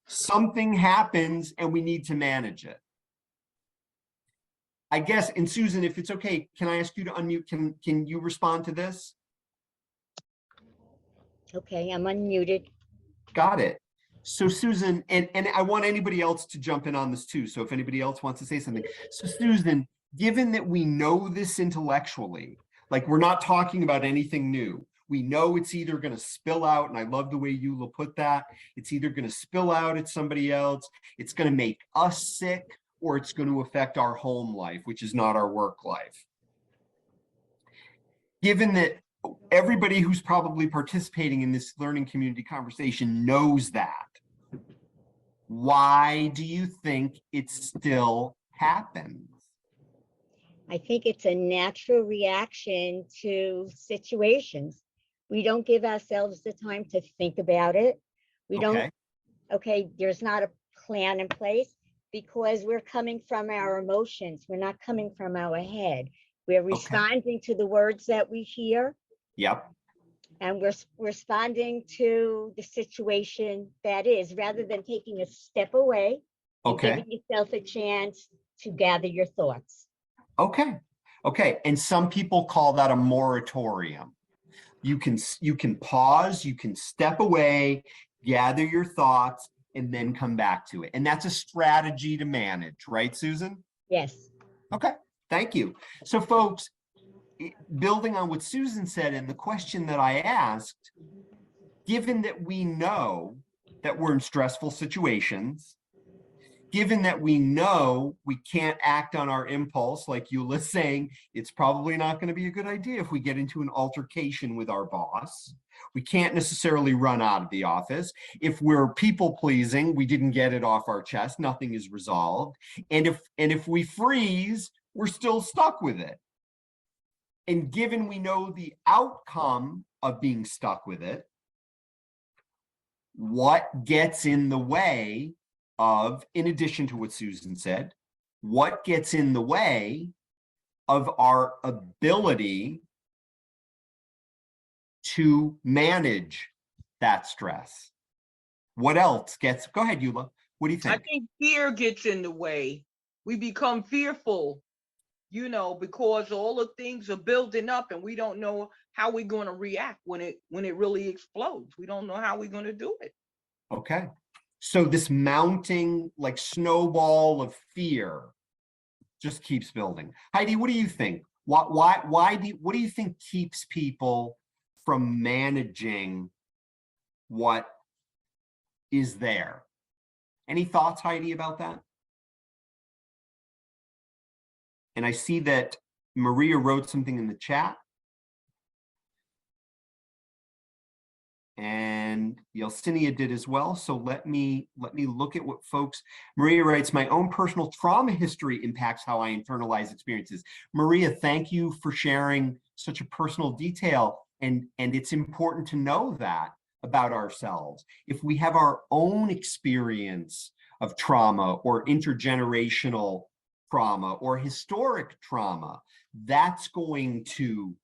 Something happens and we need to manage it. I guess, and Susan, if it's okay, can I ask you to unmute? Can you respond to this? Okay, I'm unmuted. Got it. So Susan, and I want anybody else to jump in on this too. So if anybody else wants to say something. So Susan, given that we know this intellectually, like we're not talking about anything new. We know it's either going to spill out, and I love the way Eula put that. It's either going to spill out at somebody else, it's going to make us sick, or it's going to affect our home life, which is not our work life. Given that everybody who's probably participating in this learning community conversation knows that, why do you think it still happens? I think it's a natural reaction to situations. We don't give ourselves the time to think about it. We don't, okay, there's not a plan in place because we're coming from our emotions. We're not coming from our head. We're responding to the words that we hear. Yep. And we're responding to the situation that is, rather than taking a step away and giving yourself a chance to gather your thoughts. Okay. Okay. And some people call that a moratorium. You can pause, you can step away, gather your thoughts, and then come back to it. And that's a strategy to manage, right, Susan? Yes. Okay. Thank you. So folks, building on what Susan said and the question that I asked, given that we know that we're in stressful situations, given that we know we can't act on our impulse, like Eula's saying, it's probably not going to be a good idea if we get into an altercation with our boss. We can't necessarily run out of the office. If we're people pleasing, we didn't get it off our chest, nothing is resolved. And if we freeze, we're still stuck with it. And given we know the outcome of being stuck with it, what gets in the way of, in addition to what Susan said, what gets in the way of our ability to manage that stress? What else gets, go ahead, Eula, what do you think? I think fear gets in the way. We become fearful, you know, because all the things are building up and we don't know how we're going to react when it really explodes. We don't know how we're going to do it. Okay. So this mounting like snowball of fear just keeps building. Heidi, what do you think? What do you think keeps people from managing what is there? Any thoughts, Heidi, about that? And I see that Maria wrote something in the chat. And Yelsinia did as well. So let me look at what folks. Maria writes, my own personal trauma history impacts how I internalize experiences. Maria, thank you for sharing such a personal detail. And it's important to know that about ourselves. If we have our own experience of trauma or intergenerational trauma or historic trauma, that's going to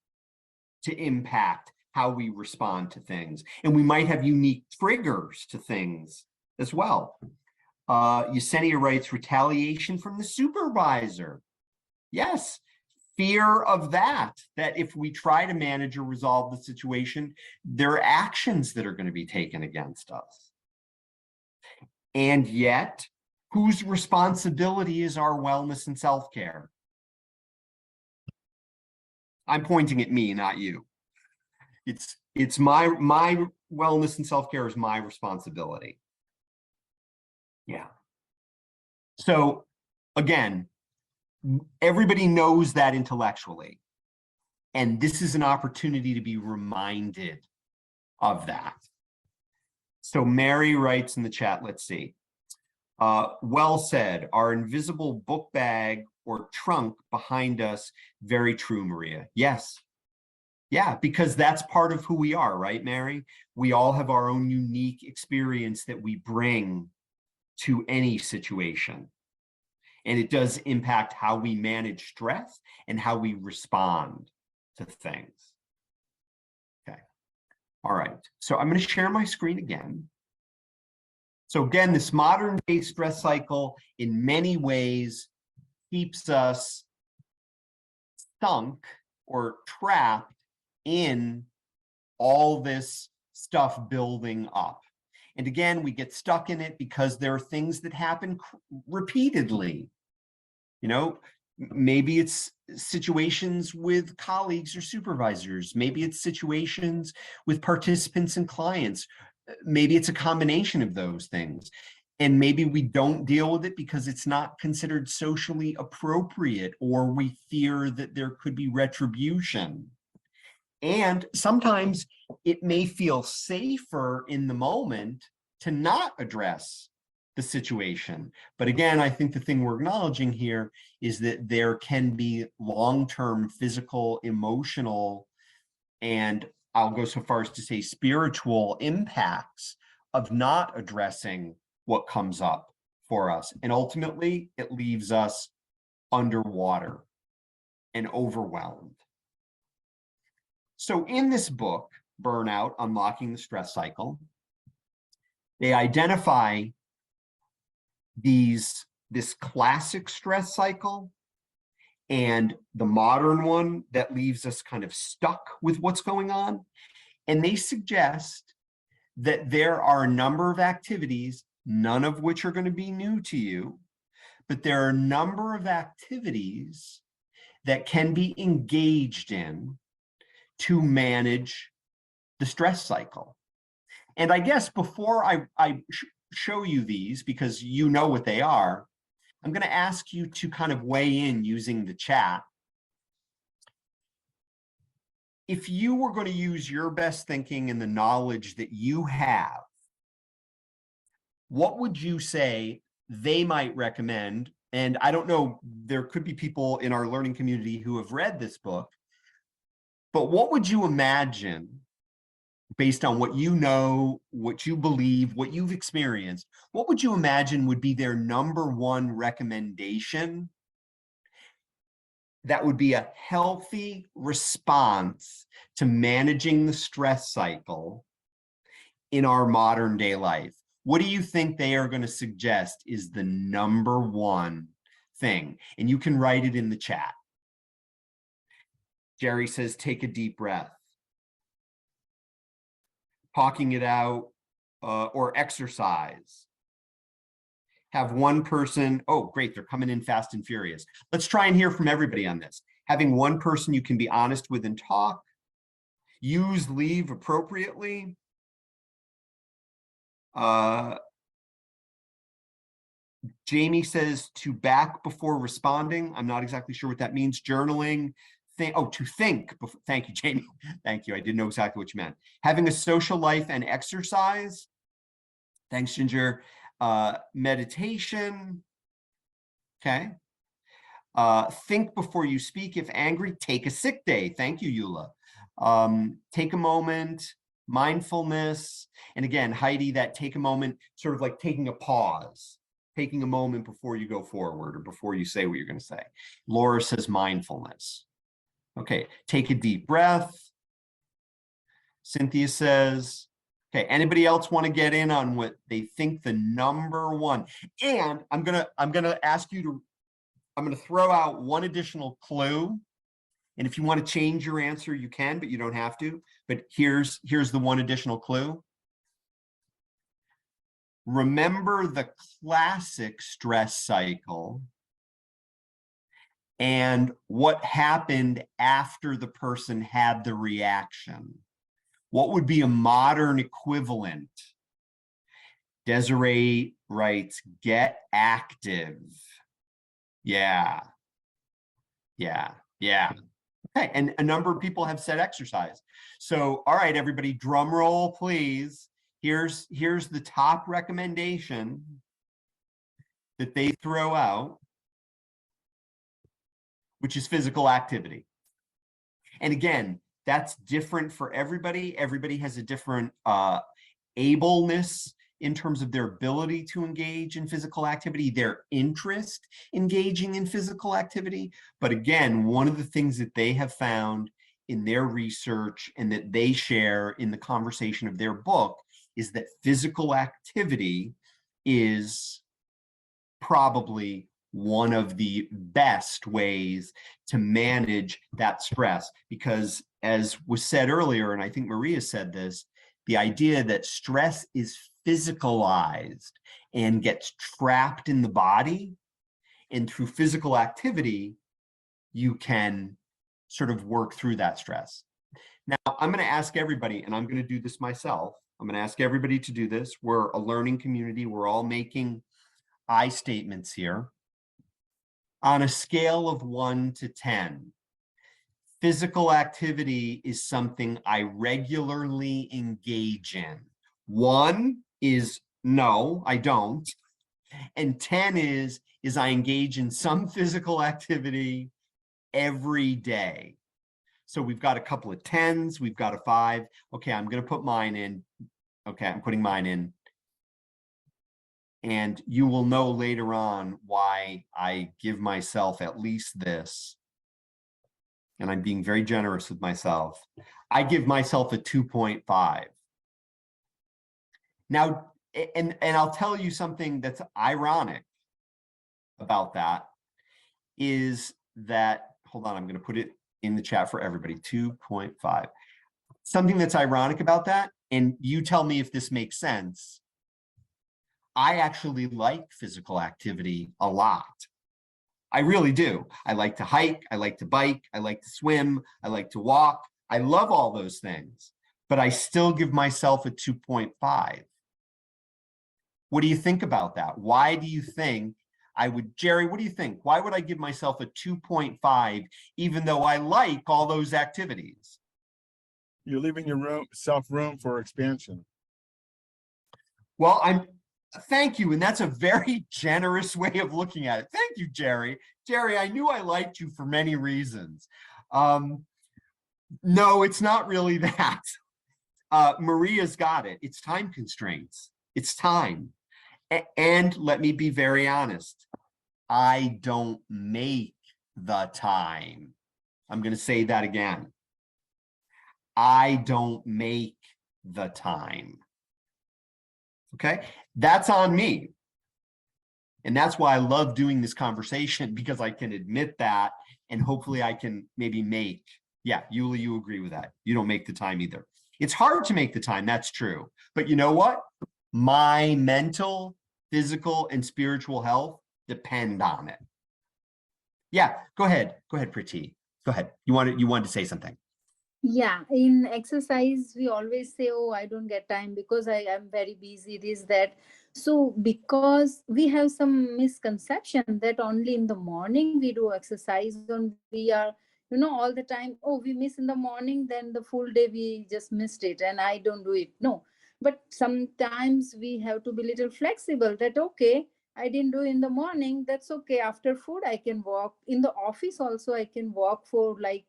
to impact how we respond to things. And we might have unique triggers to things as well. Yesenia writes, retaliation from the supervisor. Yes, fear of that if we try to manage or resolve the situation, there are actions that are going to be taken against us. And yet, whose responsibility is our wellness and self-care? I'm pointing at me, not you. It's my wellness and self-care is my responsibility. Yeah. So again, everybody knows that intellectually. And this is an opportunity to be reminded of that. So Mary writes in the chat, let's see. Well said, our invisible book bag or trunk behind us. Very true, Maria. Yes. Yeah, because that's part of who we are, right, Mary? We all have our own unique experience that we bring to any situation. And it does impact how we manage stress and how we respond to things. Okay. All right. So I'm going to share my screen again. So again, this modern day stress cycle in many ways keeps us sunk or trapped in all this stuff building up. And again, we get stuck in it because there are things that happen repeatedly. You know, maybe it's situations with colleagues or supervisors. Maybe it's situations with participants and clients. Maybe it's a combination of those things. And maybe we don't deal with it because it's not considered socially appropriate, or we fear that there could be retribution. And sometimes it may feel safer in the moment to not address the situation. But again, I think the thing we're acknowledging here is that there can be long-term physical, emotional, and I'll go so far as to say spiritual impacts of not addressing what comes up for us. And ultimately, it leaves us underwater and overwhelmed. So in this book, Burnout, Unlocking the Stress Cycle, they identify this classic stress cycle and the modern one that leaves us kind of stuck with what's going on. And they suggest that there are a number of activities, none of which are going to be new to you, but there are a number of activities that can be engaged in to manage the stress cycle. And I guess before I show you these, because you know what they are, I'm going to ask you to kind of weigh in using the chat. If you were going to use your best thinking and the knowledge that you have, what would you say they might recommend? And I don't know, there could be people in our learning community who have read this book, but what would you imagine, based on what you know, what you believe, what you've experienced, what would you imagine would be their number one recommendation that would be a healthy response to managing the stress cycle in our modern day life? What do you think they are going to suggest is the number one thing? And you can write it in the chat. Jerry says, take a deep breath. Talking it out, or exercise. Have one person, oh, great, they're coming in fast and furious. Let's try and hear from everybody on this. Having one person you can be honest with and talk. Use leave appropriately. Jamie says to back before responding. I'm not exactly sure what that means. Journaling. To think. Thank you, Jamie. Thank you. I didn't know exactly what you meant. Having a social life and exercise. Thanks, Ginger. Meditation. Okay. Think before you speak. If angry, take a sick day. Thank you, Eula. Take a moment. Mindfulness. And again, Heidi, that take a moment, sort of like taking a pause. Taking a moment before you go forward or before you say what you're going to say. Laura says mindfulness. Okay, take a deep breath, Cynthia says, okay, anybody else want to get in on what they think the number one? And I'm gonna ask you to, I'm gonna throw out one additional clue. And if you want to change your answer, you can, but you don't have to. But here's the one additional clue. Remember the classic stress cycle and what happened after the person had the reaction. What would be a modern equivalent? Desiree writes, get active. Yeah. Okay, and a number of people have said exercise. So, all right, everybody, drum roll, please. Here's the top recommendation that they throw out, which is physical activity. And again, that's different for everybody. Everybody has a different ableness in terms of their ability to engage in physical activity, their interest engaging in physical activity. But again, one of the things that they have found in their research and that they share in the conversation of their book is that physical activity is probably one of the best ways to manage that stress, because as was said earlier, and I think Maria said this, the idea that stress is physicalized and gets trapped in the body, and through physical activity, you can sort of work through that stress. Now, I'm going to ask everybody, and I'm going to do this myself. I'm going to ask everybody to do this. We're a learning community. We're all making I statements here. On a scale of 1 to 10, physical activity is something I regularly engage in. 1 is no, I don't. And 10 is I engage in some physical activity every day. So we've got a couple of 10s, we've got a 5. Okay, I'm going to put mine in. Okay, I'm putting mine in. And you will know later on why I give myself at least this. And I'm being very generous with myself. I give myself a 2.5. Now, and I'll tell you something that's ironic about that is that, hold on, I'm going to put it in the chat for everybody, 2.5. Something that's ironic about that, and you tell me if this makes sense, I actually like physical activity a lot. I really do. I like to hike, I like to bike, I like to swim, I like to walk. I love all those things, but I still give myself a 2.5. What do you think about that? Why do you think I would, Jerry, what do you think? Why would I give myself a 2.5 even though I like all those activities? You're leaving your room for expansion. Well, thank you. And that's a very generous way of looking at it. Thank you, Jerry. Jerry, I knew I liked you for many reasons. No, it's not really that. Maria's got it. It's time constraints. It's time. And let me be very honest. I don't make the time. I'm going to say that again. I don't make the time. Okay, that's on me. And that's why I love doing this conversation, because I can admit that, and hopefully I can maybe make, yeah, Yuli, you agree with that. You don't make the time either. It's hard to make the time, that's true. But you know what? My mental, physical, and spiritual health depend on it. Yeah, go ahead. Go ahead, Priti. Go ahead. You wanted to say something. Yeah, in exercise, we always say, oh, I don't get time because I am very busy, this, that. So because we have some misconception that only in the morning we do exercise, and we are, all the time, oh, we miss in the morning, then the full day we just missed it and I don't do it. No, but sometimes we have to be a little flexible that, okay, I didn't do in the morning, that's okay. After food, I can walk. In the office also, I can walk for like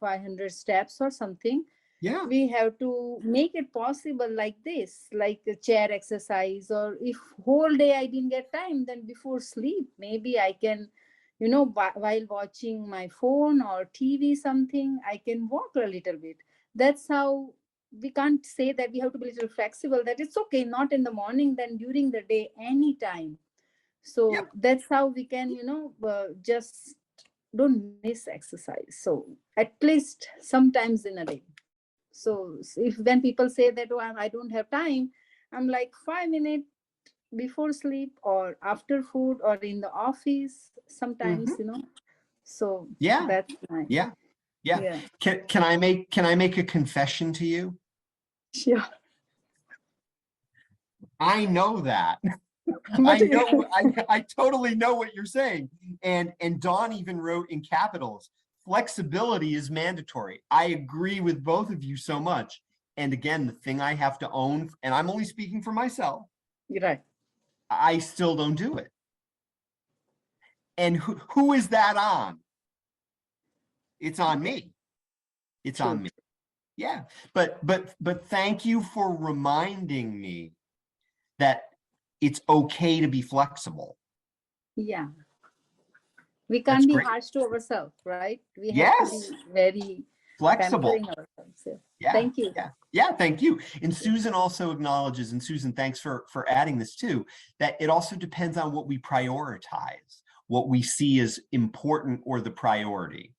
500 steps or something. Yeah, we have to make it possible like this, like a chair exercise. Or if whole day I didn't get time, then before sleep maybe I can, while watching my phone or TV something, I can walk a little bit. That's how we can't say that we have to be a little flexible, that it's okay, not in the morning, then during the day, anytime. So Yep. that's how we can, just don't miss exercise. So at least sometimes in a day. So if when people say that, oh, I don't have time, I'm like 5 minutes before sleep or after food or in the office sometimes, So Yeah. that's my, Yeah. Yeah. yeah. Can I make a confession to you? Yeah. I know that. I totally know what you're saying. And Dawn even wrote in capitals, flexibility is mandatory. I agree with both of you so much. And again, the thing I have to own, and I'm only speaking for myself, You're right. I still don't do it. And who is that on? It's on me. It's on me. Yeah. But thank you for reminding me that it's okay to be flexible. Yeah. We can't That's be great. harsh to ourselves, right? We have Yes. to be very Flexible. pampering ourselves. Yeah. Yeah. Thank you. Yeah, thank you. And Susan also acknowledges, and Susan, thanks for adding this too, that it also depends on what we prioritize, what we see as important or the priority.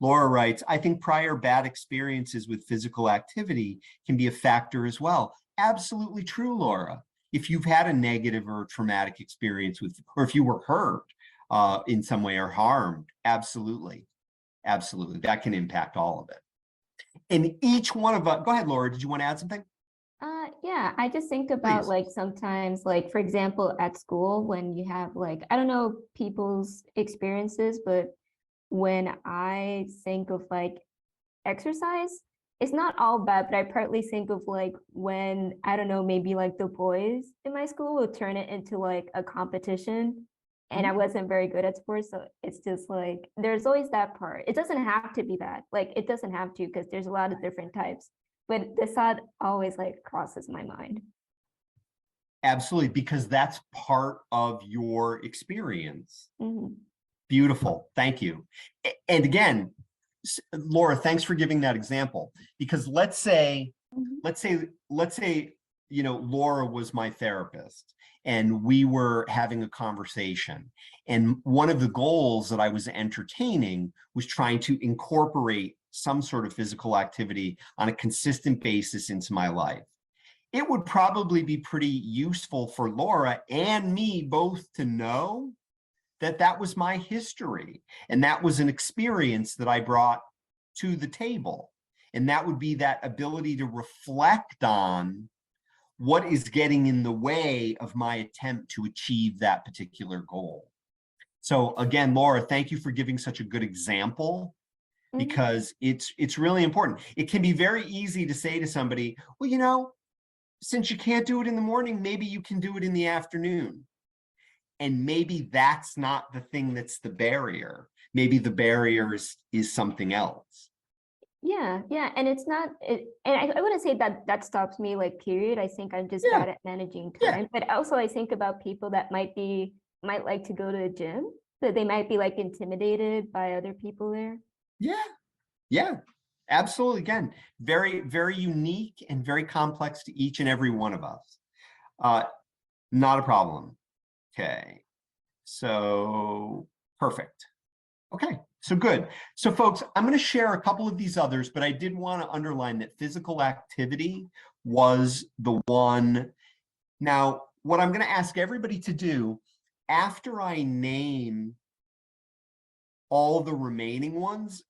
Laura writes, I think prior bad experiences with physical activity can be a factor as well. Absolutely true, Laura. If you've had a negative or traumatic experience with, or if you were hurt in some way or harmed, absolutely. Absolutely. That can impact all of it. And each one of us, go ahead, Laura, did you want to add something? Yeah, I just think about Please. like sometimes, like for example, at school when you have like, I don't know people's experiences, but when I think of like exercise, it's not all bad, but I partly think of like when, I don't know, maybe like the boys in my school will turn it into like a competition. And I wasn't very good at sports. So it's just like, there's always that part. It doesn't have to be bad. Like it doesn't have to, because there's a lot of different types. But the thought always like crosses my mind. Absolutely, because that's part of your experience. Mhm. Beautiful. Thank you. And again, Laura, thanks for giving that example, because let's say, Laura was my therapist and we were having a conversation. And one of the goals that I was entertaining was trying to incorporate some sort of physical activity on a consistent basis into my life. It would probably be pretty useful for Laura and me both to know that that was my history and that was an experience that I brought to the table. And that would be that ability to reflect on what is getting in the way of my attempt to achieve that particular goal. So again, Laura, thank you for giving such a good example, because it's really important. It can be very easy to say to somebody, well, since you can't do it in the morning, maybe you can do it in the afternoon. And maybe that's not the thing that's the barrier. Maybe the barrier is something else. Yeah, and it's not, and I wouldn't say that stops me, like, period. I think I'm just bad at managing time. But also I think about people that might like to go to the gym, that they might be like intimidated by other people there. Yeah, absolutely. Again, very, very unique and very complex to each and every one of us. Not a problem. Okay, so perfect. Okay, so good. So folks, I'm going to share a couple of these others, but I did want to underline that physical activity was the one. Now, what I'm going to ask everybody to do after I name all the remaining ones,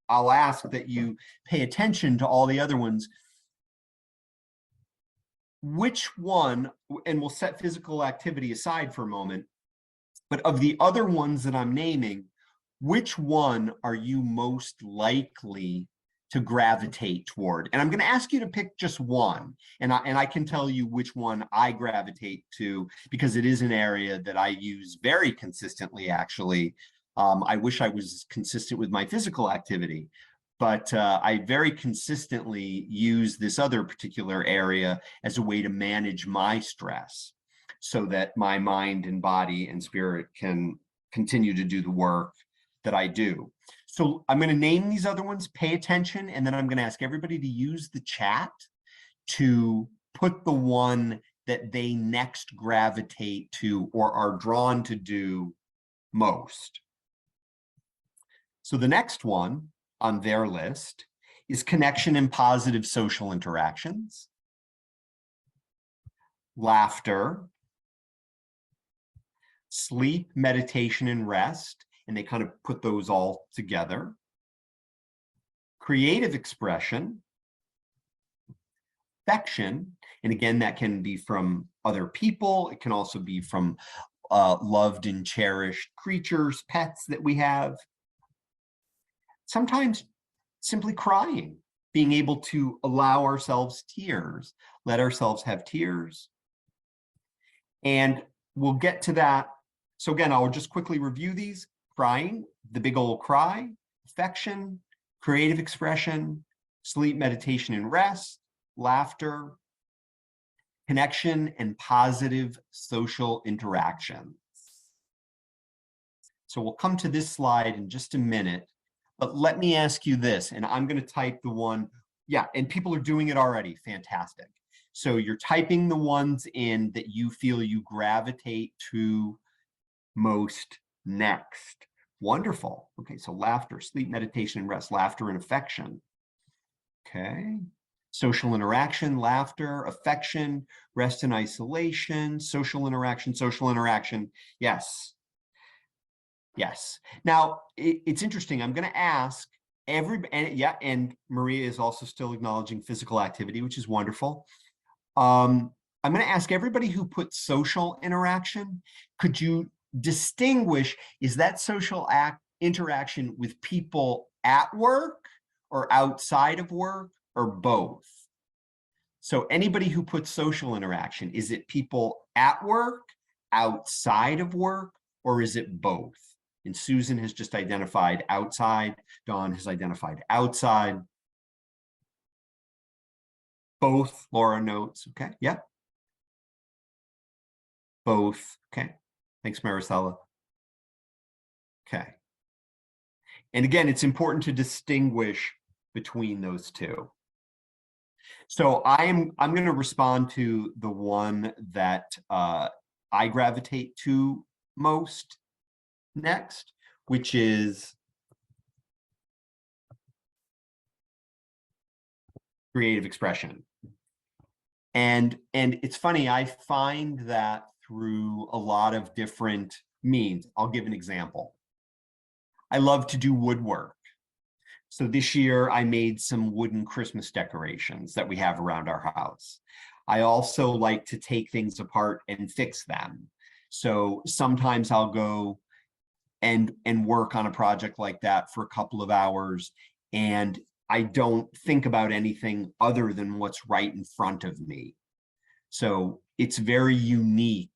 I'll ask that you pay attention to all the other ones. Which one, and we'll set physical activity aside for a moment, but of the other ones that I'm naming, which one are you most likely to gravitate toward? And I'm going to ask you to pick just one, and I can tell you which one I gravitate to, because it is an area that I use very consistently, actually. I wish I was consistent with my physical activity, but I very consistently use this other particular area as a way to manage my stress, so that my mind and body and spirit can continue to do the work that I do. So I'm going to name these other ones, pay attention, and then I'm going to ask everybody to use the chat to put the one that they next gravitate to or are drawn to do most. So the next one on their list is connection and positive social interactions, laughter, sleep, meditation, and rest, and they kind of put those all together. Creative expression, affection, and again, that can be from other people. It can also be from loved and cherished creatures, pets that we have. Sometimes simply crying, being able to allow ourselves tears, let ourselves have tears. And we'll get to that. So again, I'll just quickly review these. Crying, the big old cry, affection, creative expression, sleep, meditation, and rest, laughter, connection, and positive social interactions. So we'll come to this slide in just a minute, but let me ask you this, and I'm going to type the one, yeah, and people are doing it already, fantastic. So you're typing the ones in that you feel you gravitate to most next. Wonderful. Okay, so laughter, sleep, meditation, and rest, laughter and affection. Okay. Social interaction, laughter, affection, rest and isolation, social interaction. Yes. Yes. Now, it's interesting. I'm going to ask and Maria is also still acknowledging physical activity, which is wonderful. I'm going to ask everybody who put social interaction, could you distinguish, is that social interaction with people at work or outside of work or both? So anybody who puts social interaction, is it people at work, outside of work, or is it both? And Susan has just identified outside. Dawn has identified outside. Both, Laura notes. Okay, yeah. Both, okay. Thanks, Maricela. Okay. And again, it's important to distinguish between those two. So I'm going to respond to the one that I gravitate to most next, which is creative expression. And it's funny, I find that through a lot of different means. I'll give an example. I love to do woodwork. So this year I made some wooden Christmas decorations that we have around our house. I also like to take things apart and fix them. So sometimes I'll go and work on a project like that for a couple of hours, and I don't think about anything other than what's right in front of me. So it's very unique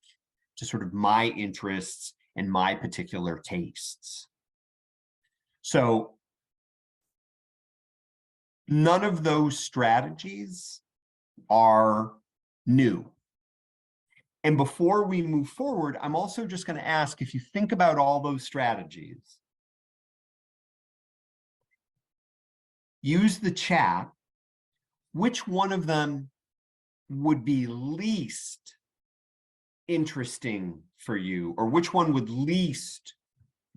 to sort of my interests and my particular tastes. So none of those strategies are new. And before we move forward, I'm also just going to ask, if you think about all those strategies, use the chat, which one of them would be least interesting for you, or which one would least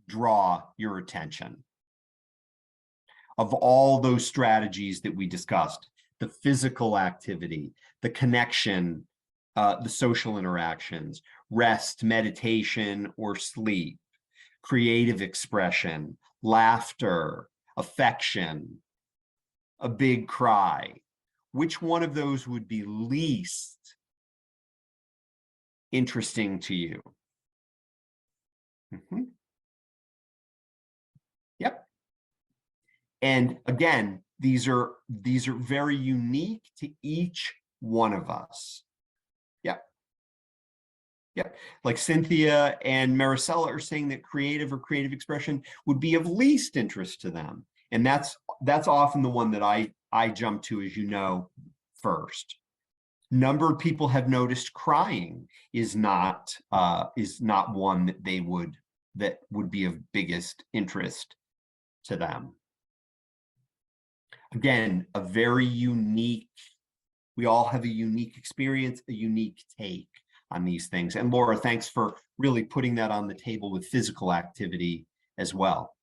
draw your attention of all those strategies that we discussed? The physical activity, the connection, the social interactions, rest, meditation, or sleep, creative expression, laughter, affection, a big cry. Which one of those would be least interesting to you? Yep. And again, these are very unique to each one of us. Yep. Yep. Like Cynthia and Maricela are saying that creative or creative expression would be of least interest to them. And that's often the one that I jump to, as you know, first. Number of people have noticed crying is not one that would be of biggest interest to them. Again, a very unique, we all have a unique experience, a unique take on these things. And Laura, thanks for really putting that on the table with physical activity as well.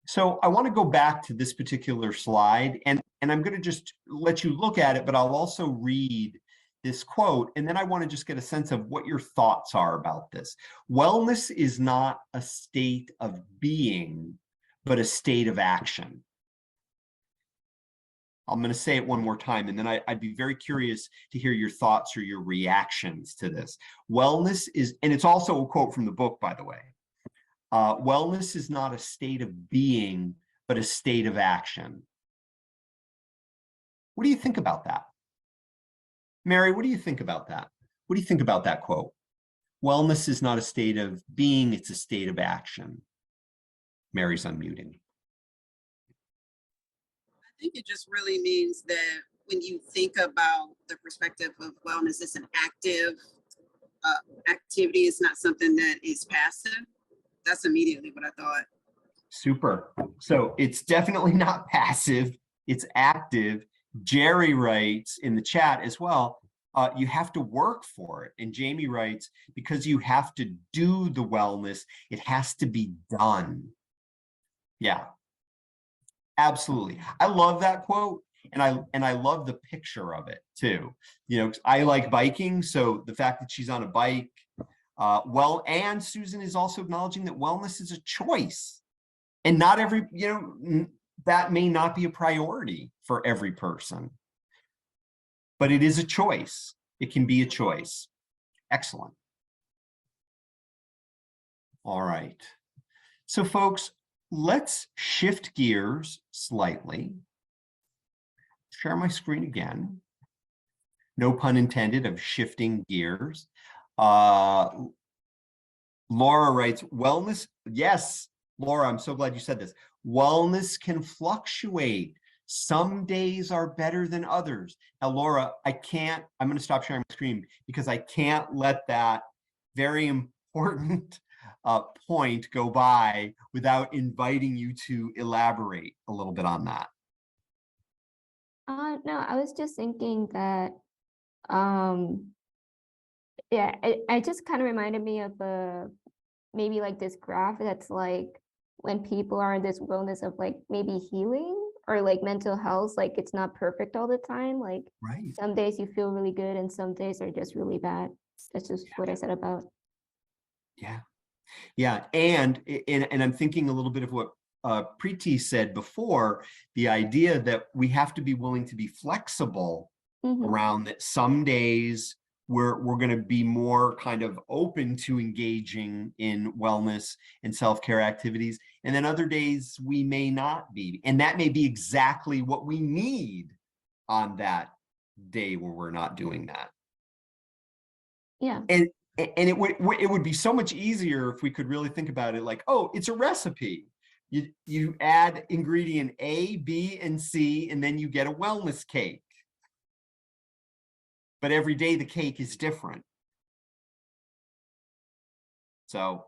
So I want to go back to this particular slide, and I'm going to just let you look at it, but I'll also read this quote, and then I want to just get a sense of what your thoughts are about this. Wellness is not a state of being, but a state of action. I'm going to say it one more time, and then I'd be very curious to hear your thoughts or your reactions to this. Wellness is, and it's also a quote from the book, by the way. Wellness is not a state of being, but a state of action. What do you think about that? Mary, what do you think about that? What do you think about that quote? Wellness is not a state of being, it's a state of action. Mary's unmuting. I think it just really means that when you think about the perspective of wellness, it's an active activity. It's not something that is passive. That's immediately what I thought. Super. So it's definitely not passive, it's active. Jerry writes in the chat as well, you have to work for it. And Jamie writes, because you have to do the wellness, it has to be done. Yeah, absolutely. I love that quote. And I love the picture of it too. You know, I like biking. So the fact that she's on a bike, and Susan is also acknowledging that wellness is a choice. And not every, that may not be a priority for every person, but it is a choice. It can be a choice. Excellent. All right. So folks, let's shift gears slightly. Share my screen again. No pun intended of shifting gears. Laura writes, wellness. Yes, Laura, I'm so glad you said this. Wellness can fluctuate. Some days are better than others. Now, Laura, I'm going to stop sharing my screen because I can't let that very important point go by without inviting you to elaborate a little bit on that. No, I was just thinking that, yeah, it just kind of reminded me of maybe like this graph that's like when people are in this wellness of like maybe healing or like mental health, like it's not perfect all the time. Like Right. Some days you feel really good and some days are just really bad. That's just what I said about. Yeah. Yeah. And I'm thinking a little bit of what Preeti said before, the idea that we have to be willing to be flexible around that. Some days we're going to be more kind of open to engaging in wellness and self-care activities. And then other days we may not be. And that may be exactly what we need on that day where we're not doing that. Yeah. And it would be so much easier if we could really think about it like, oh, it's a recipe. You add ingredient A, B, and C, and then you get a wellness cake. But every day the cake is different. So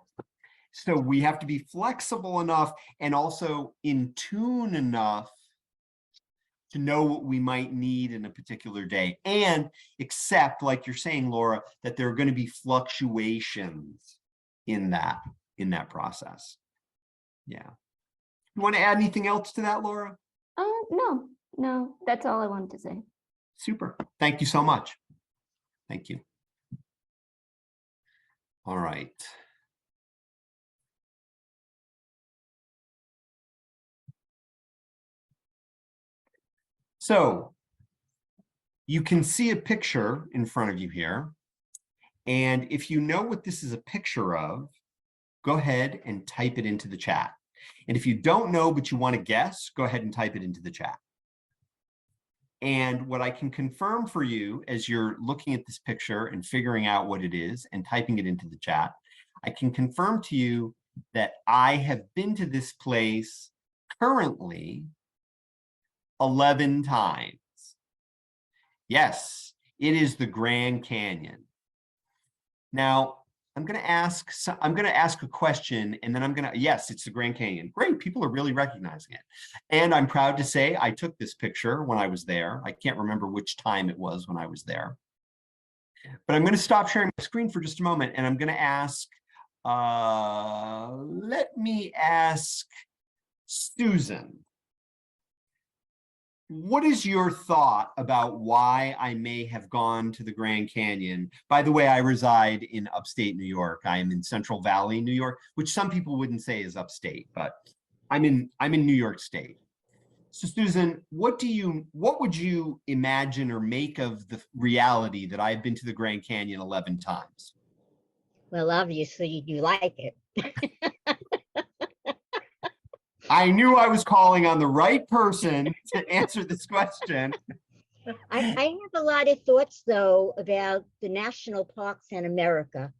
we have to be flexible enough and also in tune enough to know what we might need in a particular day and accept, like you're saying, Laura, that there are going to be fluctuations in that process. Yeah. You want to add anything else to that, Laura? No, that's all I wanted to say. Super. Thank you so much. Thank you. All right. So you can see a picture in front of you here. And if you know what this is a picture of, go ahead and type it into the chat. And if you don't know, but you want to guess, go ahead and type it into the chat. And what I can confirm for you as you're looking at this picture and figuring out what it is and typing it into the chat, I can confirm to you that I have been to this place currently 11 times. Yes, it is the Grand Canyon. Now, I'm going to ask a question, and then yes, it's the Grand Canyon. Great, people are really recognizing it. And I'm proud to say I took this picture when I was there. I can't remember which time it was when I was there. But I'm going to stop sharing my screen for just a moment, and I'm going to ask, let me ask Susan. What is your thought about why I may have gone to the Grand Canyon? By the way, I reside in upstate New York. I am in Central Valley, New York, which some people wouldn't say is upstate, but I'm in New York State. So Susan, what would you imagine or make of the reality that I've been to the Grand Canyon 11 times? Well, obviously you like it. I knew I was calling on the right person to answer this question. I have a lot of thoughts, though, about the national parks in America.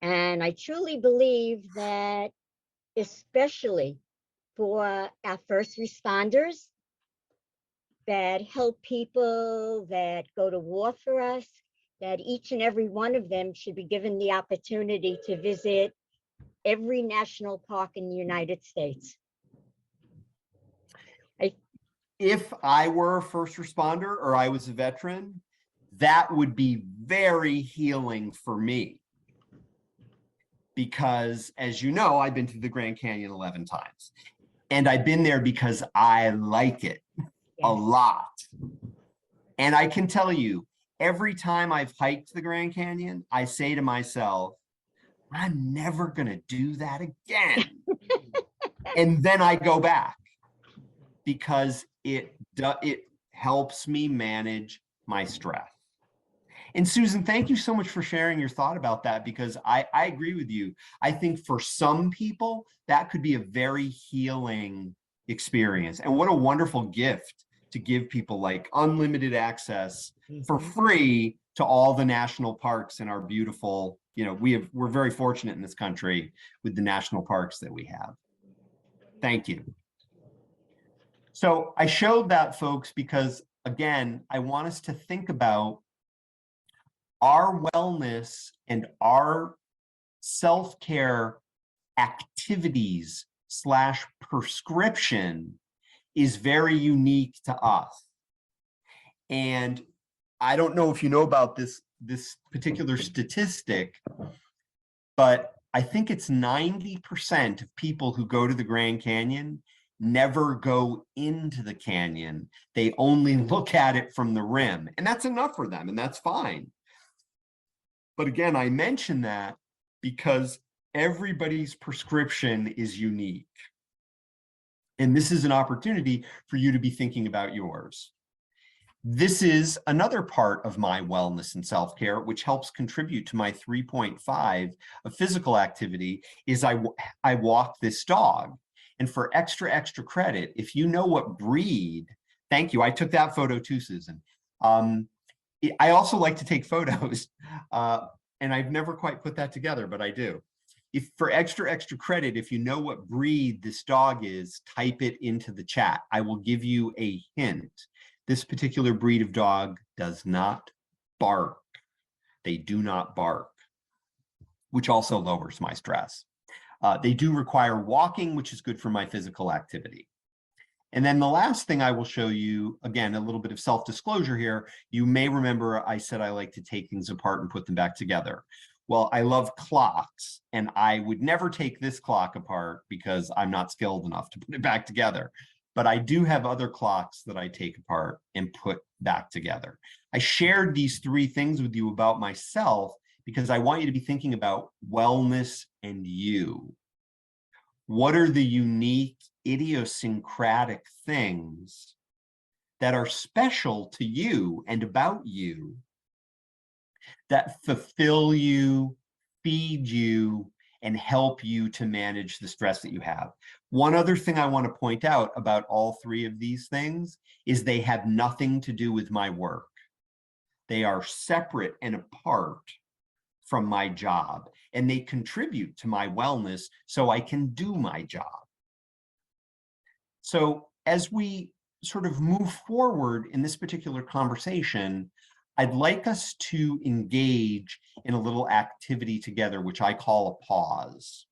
And I truly believe that, especially for our first responders that help people that go to war for us, that each and every one of them should be given the opportunity to visit every national park in the United States. If I were a first responder or I was a veteran, that would be very healing for me. Because as you know, I've been to the Grand Canyon 11 times. And I've been there because I like it a lot. And I can tell you, every time I've hiked the Grand Canyon, I say to myself, I'm never going to do that again. And then I go back because it helps me manage my stress. And Susan, thank you so much for sharing your thought about that, because I agree with you. I think for some people, that could be a very healing experience. And what a wonderful gift to give people, like unlimited access for free to all the national parks in our beautiful, we're very fortunate in this country with the national parks that we have. Thank you. So I showed that, folks, because again, I want us to think about our wellness and our self-care activities / prescription is very unique to us. And I don't know if you know about this particular statistic, but I think it's 90% of people who go to the Grand Canyon never go into the canyon. They only look at it from the rim, and that's enough for them, and that's fine. But again, I mention that because everybody's prescription is unique. And this is an opportunity for you to be thinking about yours. This is another part of my wellness and self-care, which helps contribute to my 3.5 of physical activity, is I walk this dog. And for extra credit, if you know what breed, thank you. I took that photo too, Susan. I also like to take photos, and I've never quite put that together, but I do. If for extra credit, if you know what breed this dog is, type it into the chat. I will give you a hint. This particular breed of dog does not bark. They do not bark, which also lowers my stress. They do require walking, which is good for my physical activity. And then the last thing I will show you, again, a little bit of self-disclosure here. You may remember I said I like to take things apart and put them back together. Well, I love clocks, and I would never take this clock apart because I'm not skilled enough to put it back together. But I do have other clocks that I take apart and put back together. I shared these 3 things with you about myself because I want you to be thinking about wellness and you. What are the unique, idiosyncratic things that are special to you and about you that fulfill you, feed you, and help you to manage the stress that you have? One other thing I want to point out about all 3 of these things is they have nothing to do with my work. They are separate and apart from my job, and they contribute to my wellness so I can do my job. So as we sort of move forward in this particular conversation, I'd like us to engage in a little activity together, which I call a pause.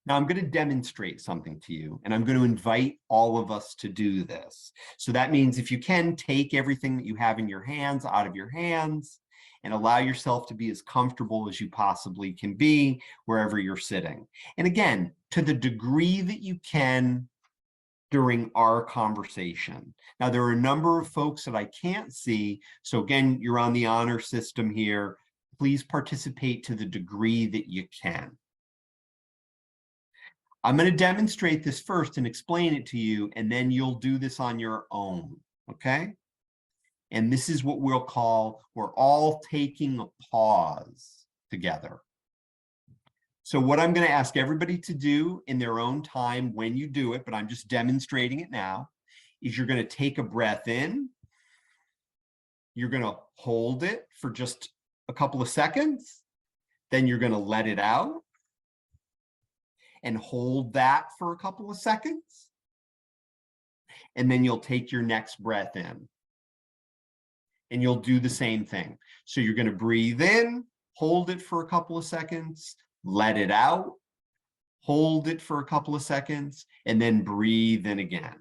Now I'm going to demonstrate something to you, and I'm going to invite all of us to do this. So that means if you can, take everything that you have in your hands out of your hands and allow yourself to be as comfortable as you possibly can be wherever you're sitting. And again, to the degree that you can during our conversation. Now, there are a number of folks that I can't see. So again, you're on the honor system here. Please participate to the degree that you can. I'm going to demonstrate this first and explain it to you, and then you'll do this on your own, okay? And this is what we're all taking a pause together. So what I'm going to ask everybody to do in their own time when you do it, but I'm just demonstrating it now, is you're going to take a breath in. You're going to hold it for just a couple of seconds. Then you're going to let it out and hold that for a couple of seconds. And then you'll take your next breath in. And you'll do the same thing. So you're going to breathe in, hold it for a couple of seconds, let it out, hold it for a couple of seconds, and then breathe in again.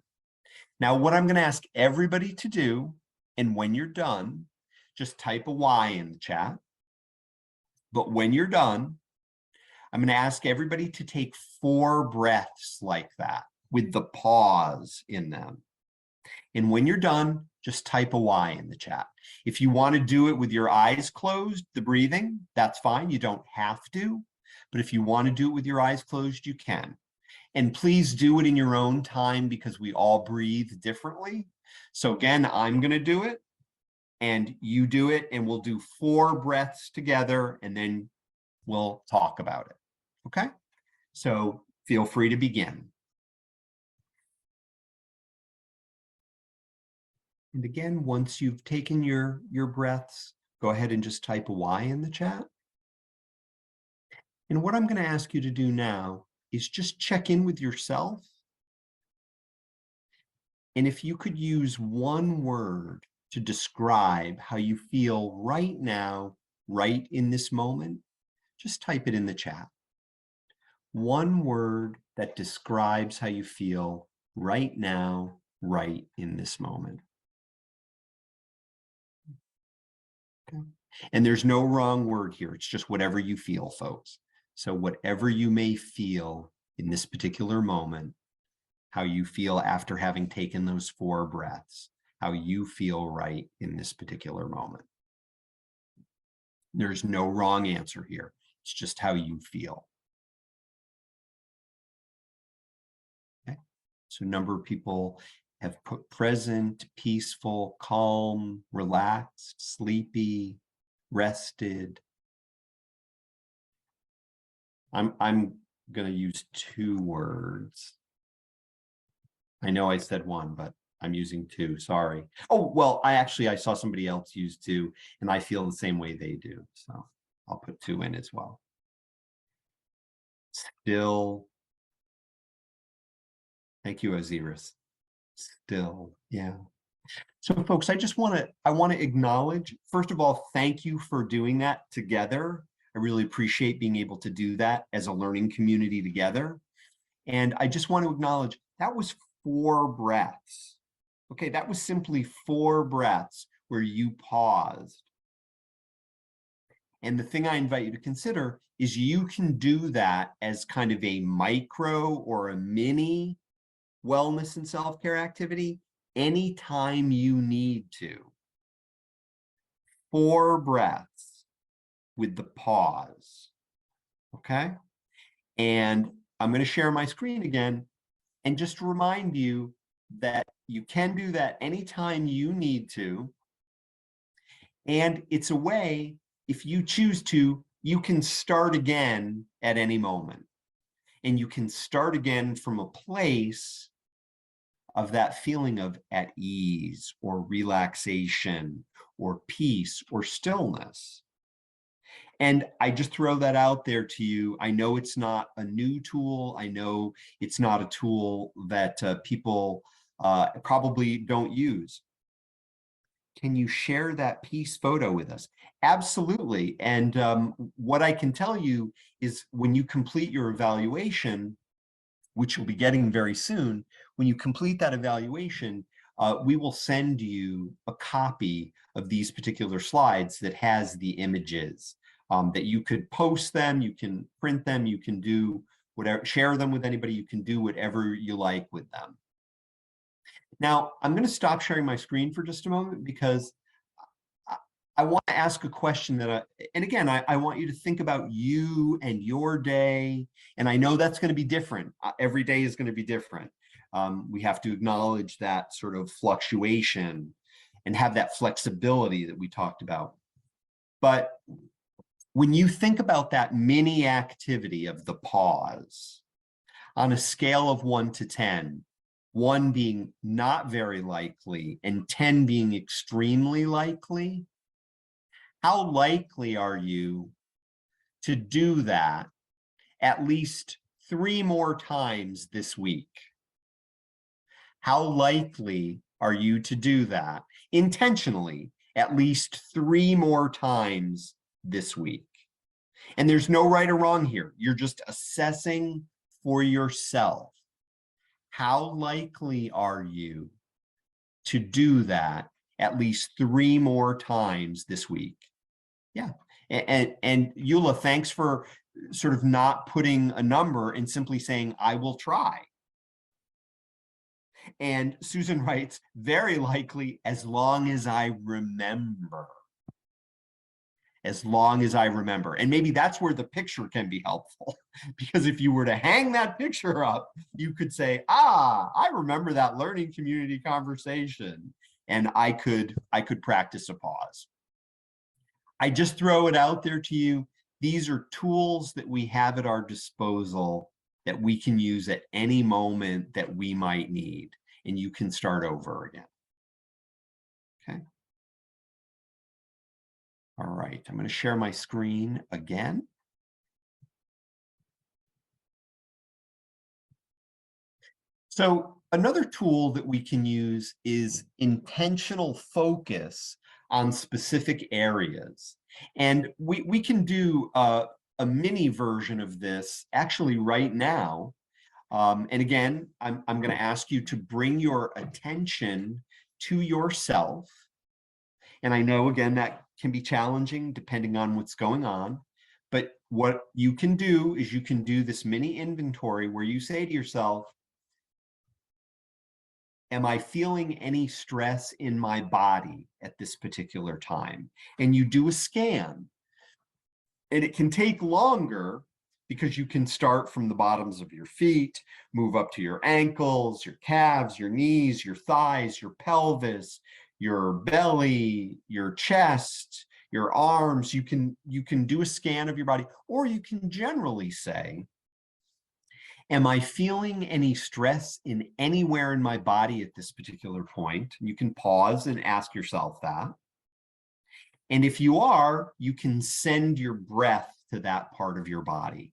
Now, what I'm going to ask everybody to do, and when you're done, just type a Y in the chat. But when you're done, I'm going to ask everybody to take 4 breaths like that with the pause in them. And when you're done, just type a Y in the chat. If you want to do it with your eyes closed, the breathing, that's fine. You don't have to. But if you want to do it with your eyes closed, you can. And please do it in your own time because we all breathe differently. So again, I'm going to do it and you do it, and we'll do 4 breaths together and then we'll talk about it. Okay? So feel free to begin. And again, once you've taken your breaths, go ahead and just type a Y in the chat. And what I'm going to ask you to do now is just check in with yourself. And if you could use one word to describe how you feel right now, right in this moment, just type it in the chat. One word that describes how you feel right now, right in this moment. Okay. And there's no wrong word here. It's just whatever you feel, folks. So whatever you may feel in this particular moment, how you feel after having taken those 4 breaths, how you feel right in this particular moment. There's no wrong answer here. It's just how you feel. Okay. So a number of people have put present, peaceful, calm, relaxed, sleepy, rested. I'm going to use 2 words. I know I said 1, but I'm using 2, sorry. Oh, well, I saw somebody else use 2, and I feel the same way they do. So I'll put 2 in as well. Still. Thank you, Osiris. Still, yeah. So folks, I want to acknowledge, first of all, thank you for doing that together. I really appreciate being able to do that as a learning community together. And I just want to acknowledge that was 4 breaths. Okay, that was simply 4 breaths where you paused. And the thing I invite you to consider is you can do that as kind of a micro or a mini wellness and self-care activity anytime you need to. 4 breaths with the pause. Okay? And I'm going to share my screen again and just remind you that you can do that anytime you need to. And it's a way, if you choose to, you can start again at any moment. And you can start again from a place of that feeling of at ease or relaxation or peace or stillness. And I just throw that out there to you. I know it's not a new tool. I know it's not a tool that people probably don't use. Can you share that peace photo with us? Absolutely. And what I can tell you is when you complete your evaluation, which you'll be getting very soon, when you complete that evaluation, we will send you a copy of these particular slides that has the images that you could post them, you can print them, you can do whatever, share them with anybody, you can do whatever you like with them. Now, I'm going to stop sharing my screen for just a moment because I want to ask a question that and again, I want you to think about you and your day. And I know that's going to be different. Every day is going to be different. We have to acknowledge that sort of fluctuation and have that flexibility that we talked about. But when you think about that mini activity of the pause on a scale of 1 to 10, 1 being not very likely and 10 being extremely likely, how likely are you to do that at least 3 more times this week? How likely are you to do that intentionally at least 3 more times this week? And there's no right or wrong here. You're just assessing for yourself. How likely are you to do that at least 3 more times this week? Yeah. And Eula, thanks for sort of not putting a number and simply saying, I will try. And Susan writes, very likely, as long as I remember. As long as I remember. And maybe that's where the picture can be helpful. Because if you were to hang that picture up, you could say, I remember that learning community conversation. And I could practice a pause. I just throw it out there to you. These are tools that we have at our disposal that we can use at any moment that we might need. And you can start over again. Okay. All right, I'm going to share my screen again. So another tool that we can use is intentional focus on specific areas. And we can do a mini version of this actually right now. And again, I'm going to ask you to bring your attention to yourself. And I know, again, that can be challenging depending on what's going on. But what you can do is you can do this mini inventory where you say to yourself, am I feeling any stress in my body at this particular time? And you do a scan. And it can take longer because you can start from the bottoms of your feet, move up to your ankles, your calves, your knees, your thighs, your pelvis, your belly, your chest, your arms. You can do a scan of your body, or you can generally say, am I feeling any stress in anywhere in my body at this particular point? You can pause and ask yourself that. And if you are, you can send your breath to that part of your body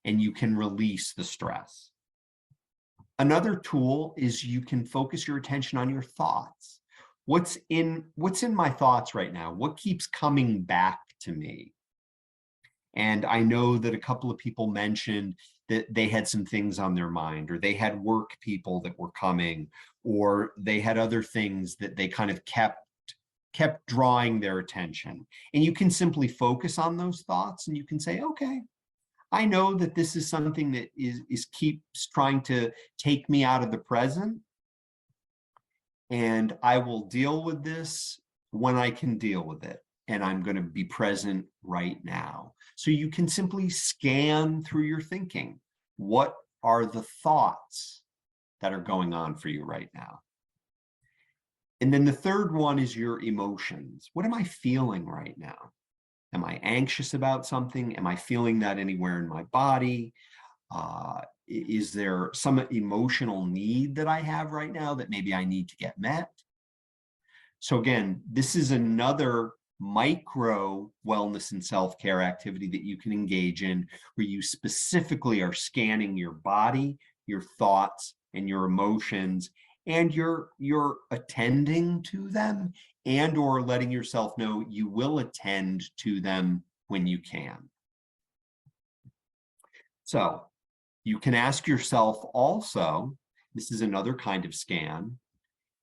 and you can release the stress. Another tool is you can focus your attention on your thoughts. What's in my thoughts right now? What keeps coming back to me? And I know that a couple of people mentioned that they had some things on their mind, or they had work people that were coming, or they had other things that they kind of kept drawing their attention. And you can simply focus on those thoughts and you can say, okay, I know that this is something that keeps trying to take me out of the present. And I will deal with this when I can deal with it. And I'm going to be present right now. So you can simply scan through your thinking. What are the thoughts that are going on for you right now? And then the third one is your emotions. What am I feeling right now? Am I anxious about something? Am I feeling that anywhere in my body? Is there some emotional need that I have right now that maybe I need to get met? So again, this is another micro wellness and self-care activity that you can engage in, where you specifically are scanning your body, your thoughts, and your emotions, and you're attending to them and or letting yourself know you will attend to them when you can. So you can ask yourself also, this is another kind of scan,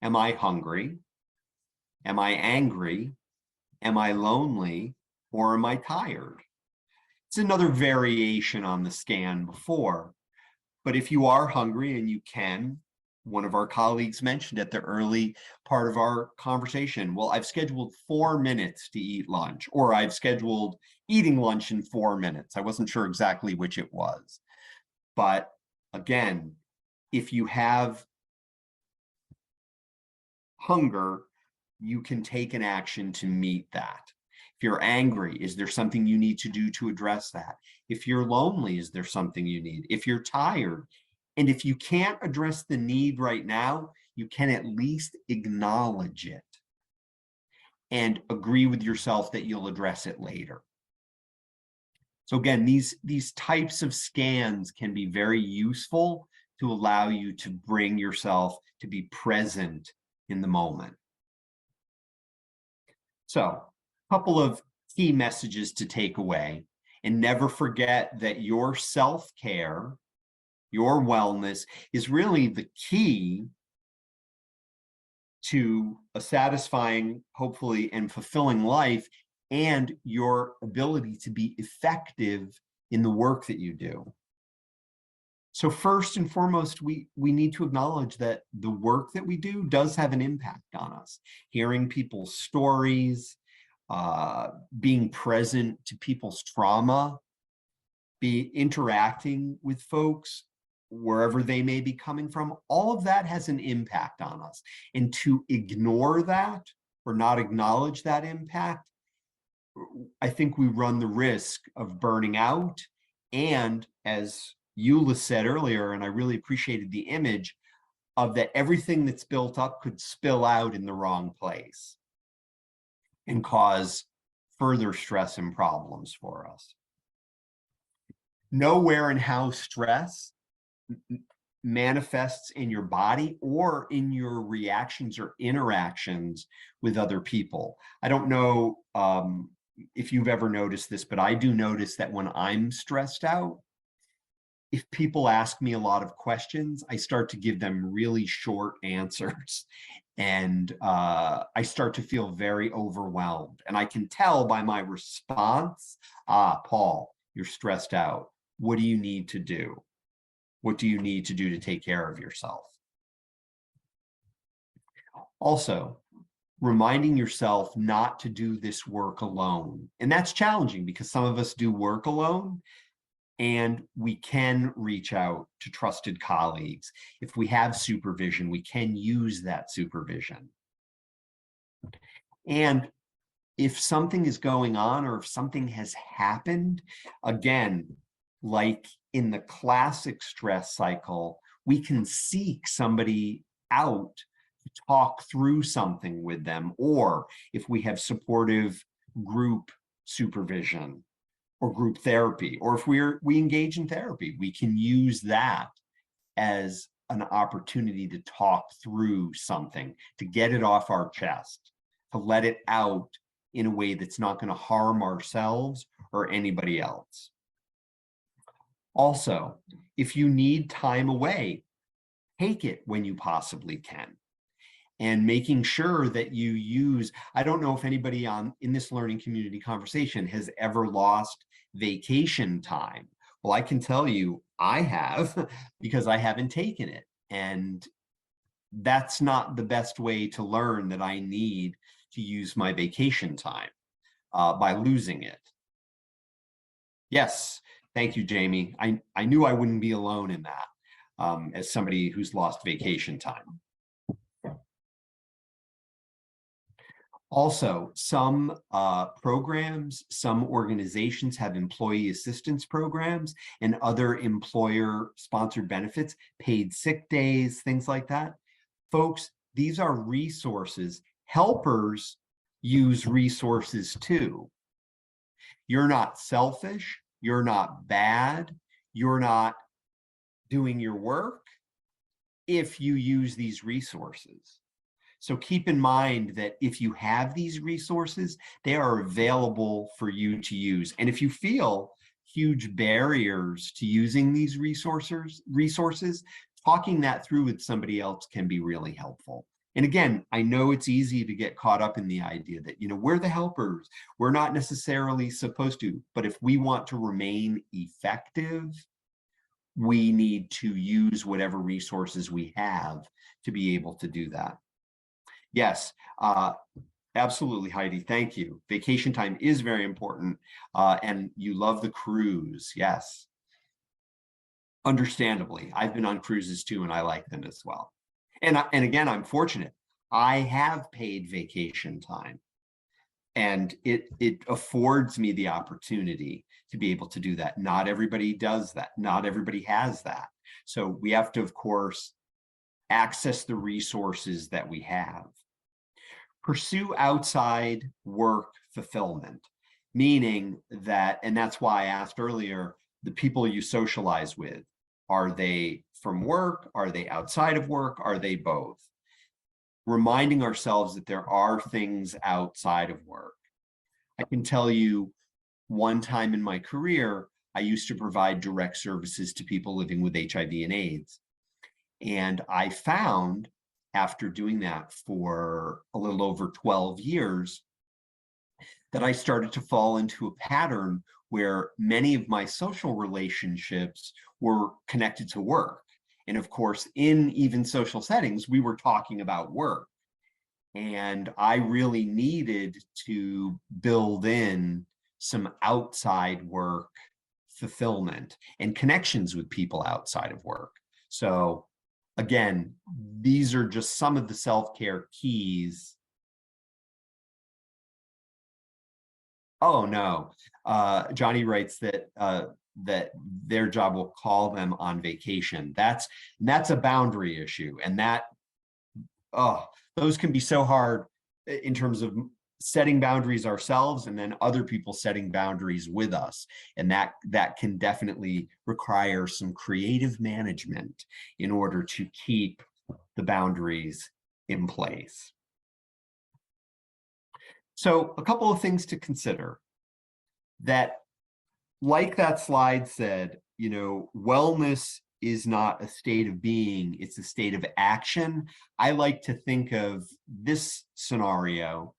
am I hungry? Am I angry? Am I lonely? Or am I tired? It's another variation on the scan before. But if you are hungry and you can, one of our colleagues mentioned at the early part of our conversation, well, I've scheduled 4 minutes to eat lunch, or I've scheduled eating lunch in 4 minutes. I wasn't sure exactly which it was. But again, if you have hunger, you can take an action to meet that. If you're angry, is there something you need to do to address that? If you're lonely, is there something you need? If you're tired, and if you can't address the need right now, you can at least acknowledge it and agree with yourself that you'll address it later. So again, these types of scans can be very useful to allow you to bring yourself to be present in the moment. So a couple of key messages to take away, and never forget that your self-care, your wellness is really the key to a satisfying, hopefully, and fulfilling life, and your ability to be effective in the work that you do. So first and foremost, we need to acknowledge that the work that we do does have an impact on us. Hearing people's stories, being present to people's trauma, be interacting with folks wherever they may be coming from, all of that has an impact on us. And to ignore that or not acknowledge that impact, I think we run the risk of burning out. And as Eula said earlier, and I really appreciated the image of that, everything that's built up could spill out in the wrong place and cause further stress and problems for us. Know where and how stress manifests in your body or in your reactions or interactions with other people. I don't know if you've ever noticed this, but I do notice that when I'm stressed out, if people ask me a lot of questions, I start to give them really short answers. And I start to feel very overwhelmed. And I can tell by my response, Paul, you're stressed out. What do you need to do? What do you need to do to take care of yourself? Also, reminding yourself not to do this work alone. And that's challenging because some of us do work alone, and we can reach out to trusted colleagues. If we have supervision, we can use that supervision. And if something is going on or if something has happened, again, like in the classic stress cycle, we can seek somebody out to talk through something with them. Or if we have supportive group supervision or group therapy, or if we engage in therapy, we can use that as an opportunity to talk through something, to get it off our chest, to let it out in a way that's not going to harm ourselves or anybody else. Also, if you need time away, take it when you possibly can. And making sure that you use, I don't know if anybody in this learning community conversation has ever lost vacation time. Well, I can tell you I have, because I haven't taken it. And that's not the best way to learn that I need to use my vacation time, by losing it. Yes, thank you, Jamie. I knew I wouldn't be alone in that, as somebody who's lost vacation time. Also, some programs, some organizations have employee assistance programs and other employer-sponsored benefits, paid sick days, things like that. Folks, these are resources. Helpers use resources too. You're not selfish. You're not bad. You're not doing your work. if you use these resources. So keep in mind that if you have these resources, they are available for you to use. And if you feel huge barriers to using these resources, talking that through with somebody else can be really helpful. And again, I know it's easy to get caught up in the idea that, we're the helpers. We're not necessarily supposed to, but if we want to remain effective, we need to use whatever resources we have to be able to do that. Yes, absolutely, Heidi. Thank you. Vacation time is very important. And you love the cruise. Yes. Understandably, I've been on cruises too, and I like them as well. And again, I'm fortunate. I have paid vacation time, and it affords me the opportunity to be able to do that. Not everybody does that. Not everybody has that. So we have to, of course, access the resources that we have. Pursue outside work fulfillment, meaning that, and that's why I asked earlier, the people you socialize with, are they from work? Are they outside of work? Are they both? Reminding ourselves that there are things outside of work. I can tell you one time in my career, I used to provide direct services to people living with HIV and AIDS. And I found, after doing that for a little over 12 years, that I started to fall into a pattern where many of my social relationships were connected to work. And of course, in even social settings, we were talking about work. And I really needed to build in some outside work fulfillment and connections with people outside of work. So again, these are just some of the self-care keys. Oh no, Johnny writes that that their job will call them on vacation. That's a boundary issue, and those can be so hard in terms of setting boundaries ourselves, and then other people setting boundaries with us, and that can definitely require some creative management in order to keep the boundaries in place. So a couple of things to consider. That, like that slide said, wellness is not a state of being, it's a state of action. I like to think of this scenario,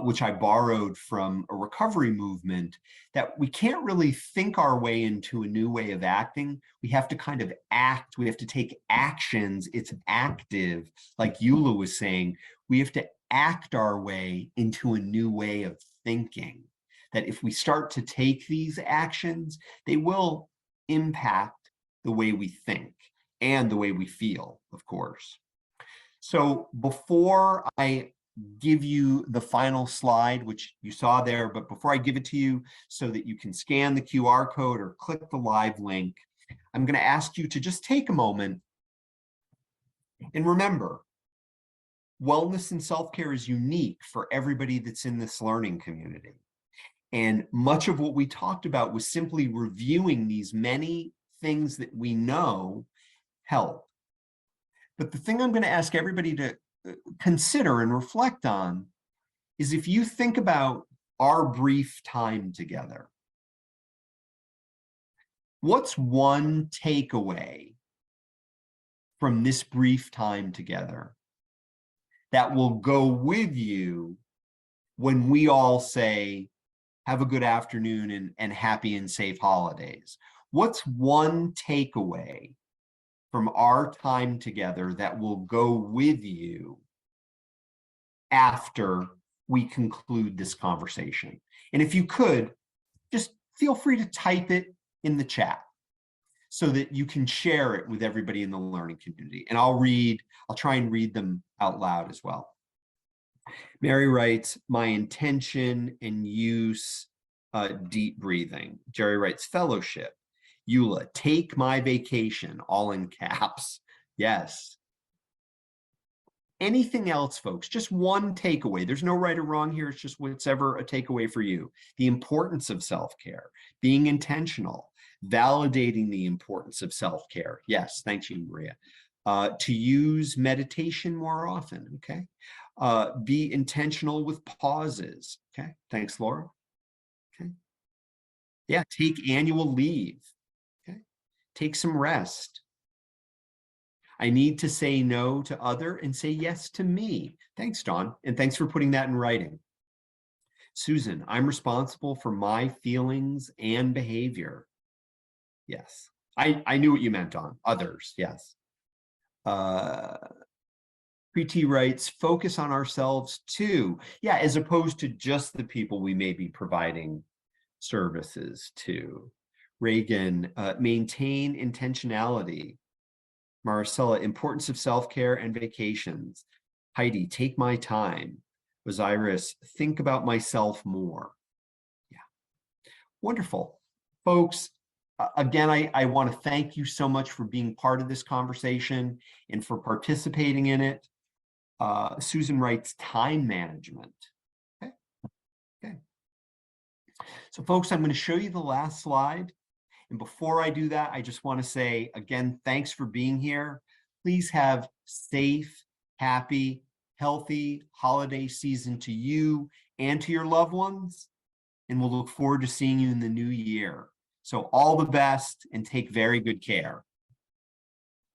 which I borrowed from a recovery movement, that we can't really think our way into a new way of acting. We have to kind of act, we have to take actions. It's active, like Eula was saying. We have to act our way into a new way of thinking. That if we start to take these actions, they will impact the way we think and the way we feel, of course. So before I give you the final slide, which you saw there, but before I give it to you so that you can scan the QR code or click the live link, I'm going to ask you to just take a moment and remember, wellness and self-care is unique for everybody that's in this learning community. And much of what we talked about was simply reviewing these many things that we know help. But the thing I'm going to ask everybody to consider and reflect on is, if you think about our brief time together, what's one takeaway from this brief time together that will go with you when we all say, have a good afternoon and happy and safe holidays? What's one takeaway from our time together that will go with you after we conclude this conversation? And if you could, just feel free to type it in the chat so that you can share it with everybody in the learning community. And I'll try and read them out loud as well. Mary writes, my intention and use deep breathing. Jerry writes, fellowship. Eula, take my vacation, all in caps. Yes. Anything else, folks? Just one takeaway. There's no right or wrong here. It's just whatever a takeaway for you. The importance of self-care, being intentional, validating the importance of self-care. Yes, thank you, Maria. To use meditation more often, okay? Be intentional with pauses, okay? Thanks, Laura. Okay. Yeah, take annual leave, okay? Take some rest. I need to say no to other and say yes to me. Thanks, Dawn, and thanks for putting that in writing. Susan, I'm responsible for my feelings and behavior. Yes, I knew what you meant, Dawn. Others, yes. Preeti writes, focus on ourselves too. Yeah, as opposed to just the people we may be providing services to. Reagan, maintain intentionality. Maricela, importance of self-care and vacations. Heidi, take my time. Osiris, think about myself more. Yeah, wonderful. Folks, again, I want to thank you so much for being part of this conversation and for participating in it. Susan writes time management. Okay. Okay. So folks, I'm going to show you the last slide. And before I do that, I just want to say, again, thanks for being here. Please have safe, happy, healthy holiday season to you and to your loved ones. And we'll look forward to seeing you in the new year. So all the best and take very good care.